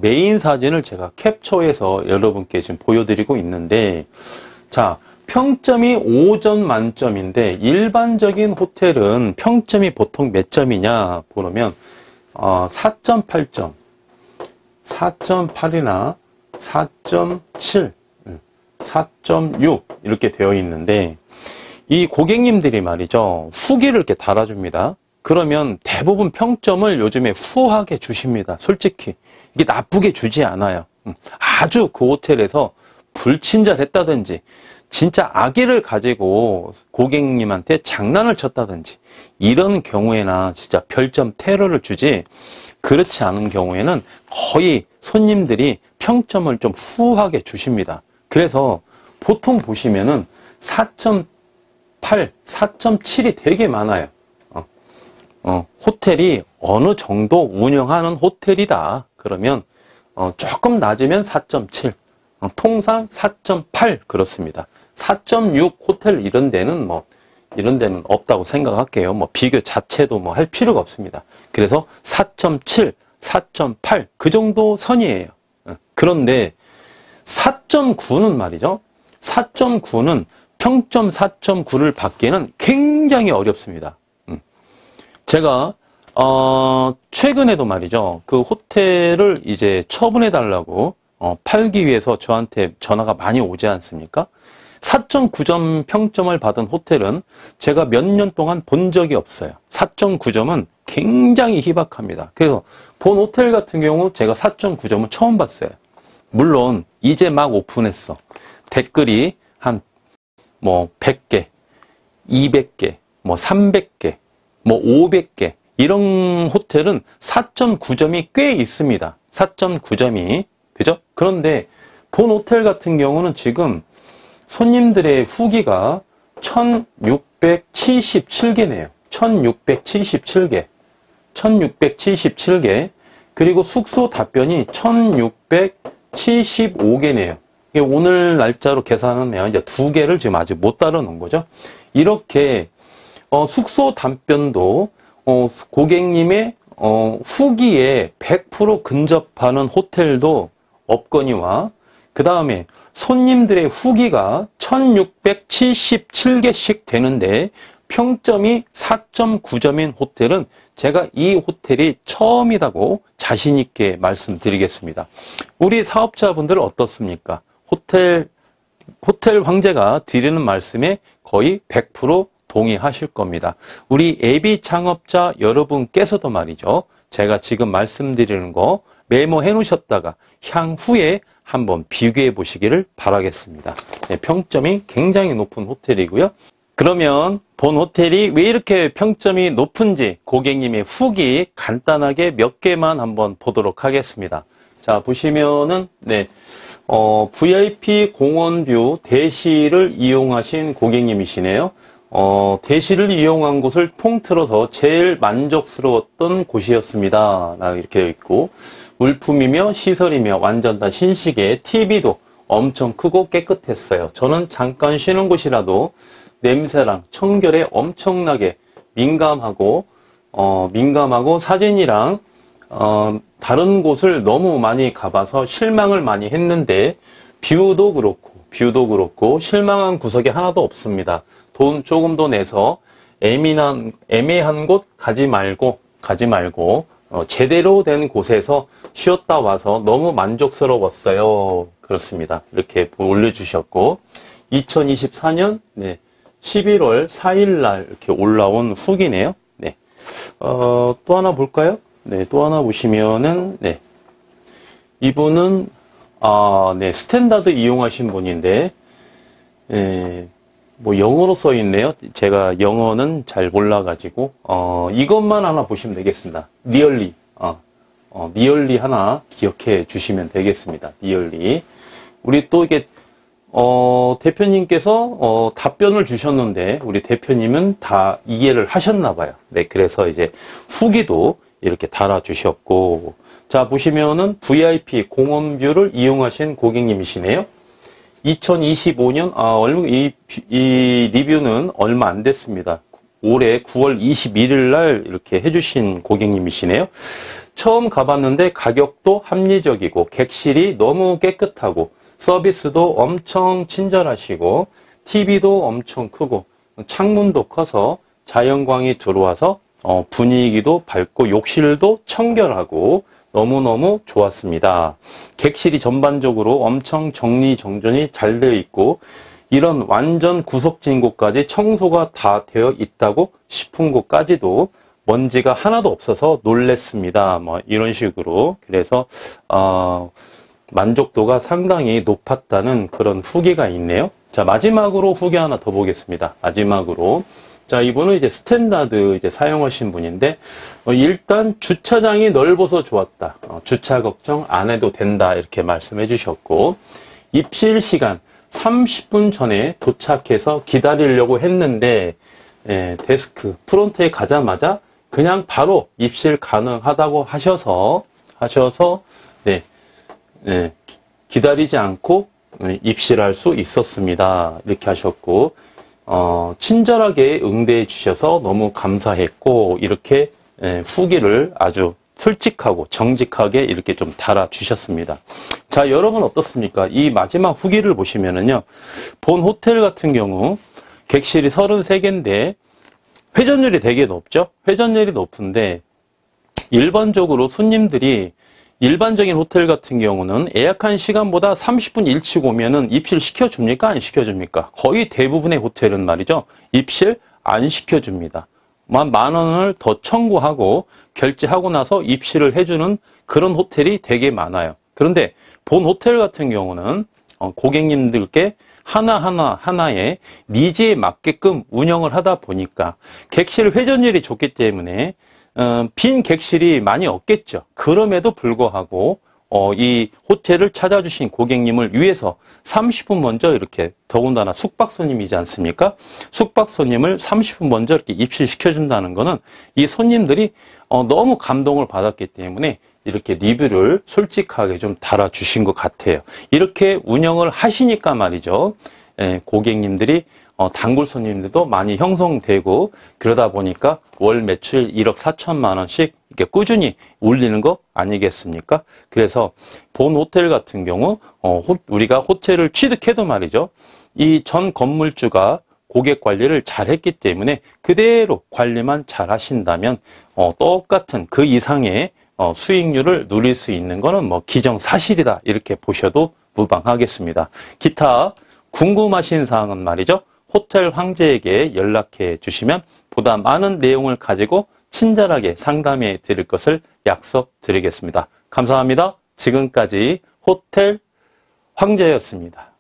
메인 사진을 제가 캡처해서 여러분께 지금 보여드리고 있는데 자 평점이 5점 만점인데 일반적인 호텔은 평점이 보통 몇 점이냐 보면 4.8점 4.8이나 4.7 4.6 이렇게 되어 있는데 이 고객님들이 말이죠 후기를 이렇게 달아줍니다. 그러면 대부분 평점을 요즘에 후하게 주십니다. 솔직히 이게 나쁘게 주지 않아요. 아주 그 호텔에서 불친절했다든지 진짜 악의를 가지고 고객님한테 장난을 쳤다든지 이런 경우에나 진짜 별점 테러를 주지 그렇지 않은 경우에는 거의 손님들이 평점을 좀 후하게 주십니다. 그래서 보통 보시면은 4.8, 4.7이 되게 많아요. 호텔이 어느 정도 운영하는 호텔이다. 그러면 조금 낮으면 4.7, 통상 4.8 그렇습니다. 4.6 호텔 이런 데는 없다고 생각할게요. 비교 자체도 할 필요가 없습니다. 그래서 4.7, 4.8 그 정도 선이에요. 그런데 4.9는 말이죠. 4.9는 평점 4.9를 받기에는 굉장히 어렵습니다. 제가 최근에도 말이죠. 그 호텔을 이제 처분해 달라고 팔기 위해서 저한테 전화가 많이 오지 않습니까? 4.9점 평점을 받은 호텔은 제가 몇 년 동안 본 적이 없어요. 4.9점은 굉장히 희박합니다. 그래서 본 호텔 같은 경우 제가 4.9점은 처음 봤어요. 물론 이제 막 오픈했어. 댓글이 한 100개, 200개, 300개, 500개 이런 호텔은 4.9점이 꽤 있습니다. 4.9점이. 그죠? 그런데 본 호텔 같은 경우는 지금 손님들의 후기가 1677개네요. 1677개. 1677개. 그리고 숙소 답변이 1675개네요. 오늘 날짜로 계산하면 이제 2개를 지금 아직 못 따라 놓은 거죠. 이렇게 숙소 답변도 고객님의 후기에 100% 근접하는 호텔도 없거니와 그 다음에 손님들의 후기가 1677개씩 되는데 평점이 4.9점인 호텔은 제가 이 호텔이 처음이라고 자신 있게 말씀드리겠습니다. 우리 사업자분들은 어떻습니까? 호텔 황제가 드리는 말씀에 거의 100% 동의하실 겁니다. 우리 예비 창업자 여러분께서도 말이죠. 제가 지금 말씀드리는 거 메모해 놓으셨다가 향후에 한번 비교해 보시기를 바라겠습니다. 네, 평점이 굉장히 높은 호텔이고요. 그러면 본 호텔이 왜 이렇게 평점이 높은지 고객님의 후기 간단하게 몇 개만 한번 보도록 하겠습니다. 자, 보시면은 VIP 공원뷰 대시를 이용하신 고객님이시네요. 대시를 이용한 곳을 통틀어서 제일 만족스러웠던 곳이었습니다. 이렇게 있고, 물품이며 시설이며 완전 다 신식에 TV도 엄청 크고 깨끗했어요. 저는 잠깐 쉬는 곳이라도 냄새랑 청결에 엄청나게 민감하고 사진이랑 다른 곳을 너무 많이 가봐서 실망을 많이 했는데 뷰도 그렇고 실망한 구석이 하나도 없습니다. 돈 조금 더 내서 애매한 곳 가지 말고 제대로 된 곳에서 쉬었다 와서 너무 만족스러웠어요. 그렇습니다. 이렇게 올려주셨고 2024년 11월 4일 날 이렇게 올라온 후기네요. 또 하나 볼까요? 또 하나 보시면은 이분은 스탠다드 이용하신 분인데 영어로 써 있네요. 제가 영어는 잘 몰라가지고 이것만 하나 보시면 되겠습니다. 리얼리 리얼리 하나 기억해 주시면 되겠습니다. 리얼리. 우리 또 이게 대표님께서 답변을 주셨는데 우리 대표님은 다 이해를 하셨나 봐요. 그래서 이제 후기도 이렇게 달아주셨고, 자 보시면은 VIP 공원뷰를 이용하신 고객님이시네요. 2025년 이 리뷰는 얼마 안 됐습니다. 올해 9월 21일 날 이렇게 해주신 고객님이시네요. 처음 가봤는데 가격도 합리적이고 객실이 너무 깨끗하고 서비스도 엄청 친절하시고 TV도 엄청 크고 창문도 커서 자연광이 들어와서 분위기도 밝고 욕실도 청결하고 너무너무 좋았습니다. 객실이 전반적으로 엄청 정리정돈이 잘 되어 있고 이런 완전 구석진 곳까지 청소가 다 되어 있다고 싶은 곳까지도 먼지가 하나도 없어서 놀랬습니다. 이런 식으로. 그래서 만족도가 상당히 높았다는 그런 후기가 있네요. 자, 마지막으로 후기 하나 더 보겠습니다. 마지막으로. 자, 이분은 이제 스탠다드 사용하신 분인데, 일단 주차장이 넓어서 좋았다. 주차 걱정 안 해도 된다. 이렇게 말씀해 주셨고, 입실 시간 30분 전에 도착해서 기다리려고 했는데, 데스크 프론트에 가자마자 그냥 바로 입실 가능하다고 하셔서, 기다리지 않고 입실할 수 있었습니다. 이렇게 하셨고, 친절하게 응대해 주셔서 너무 감사했고, 이렇게 후기를 아주 솔직하고 정직하게 이렇게 좀 달아주셨습니다. 자, 여러분 어떻습니까? 이 마지막 후기를 보시면은요, 본 호텔 같은 경우 객실이 33개인데 회전율이 되게 높죠? 회전율이 높은데 일반적으로 손님들이 일반적인 호텔 같은 경우는 예약한 시간보다 30분 일찍 오면은 입실 시켜줍니까? 안 시켜줍니까? 거의 대부분의 호텔은 말이죠. 입실 안 시켜줍니다. 10,000원을 더 청구하고 결제하고 나서 입실을 해주는 그런 호텔이 되게 많아요. 그런데 본 호텔 같은 경우는 고객님들께 하나의 니즈에 맞게끔 운영을 하다 보니까 객실 회전율이 좋기 때문에 빈 객실이 많이 없겠죠. 그럼에도 불구하고 이 호텔을 찾아주신 고객님을 위해서 30분 먼저 이렇게, 더군다나 숙박 손님이지 않습니까? 숙박 손님을 30분 먼저 이렇게 입실시켜준다는 거는 이 손님들이 너무 감동을 받았기 때문에 이렇게 리뷰를 솔직하게 좀 달아주신 것 같아요. 이렇게 운영을 하시니까 말이죠. 고객님들이 단골 손님들도 많이 형성되고, 그러다 보니까 월 매출 1억 4천만 원씩 이렇게 꾸준히 올리는 거 아니겠습니까? 그래서 본 호텔 같은 경우 우리가 호텔을 취득해도 말이죠. 이 전 건물주가 고객 관리를 잘 했기 때문에 그대로 관리만 잘 하신다면 똑같은 그 이상의 수익률을 누릴 수 있는 거는 뭐 기정사실이다, 이렇게 보셔도 무방하겠습니다. 기타 궁금하신 사항은 말이죠. 호텔 황제에게 연락해 주시면 보다 많은 내용을 가지고 친절하게 상담해 드릴 것을 약속드리겠습니다. 감사합니다. 지금까지 호텔 황제였습니다.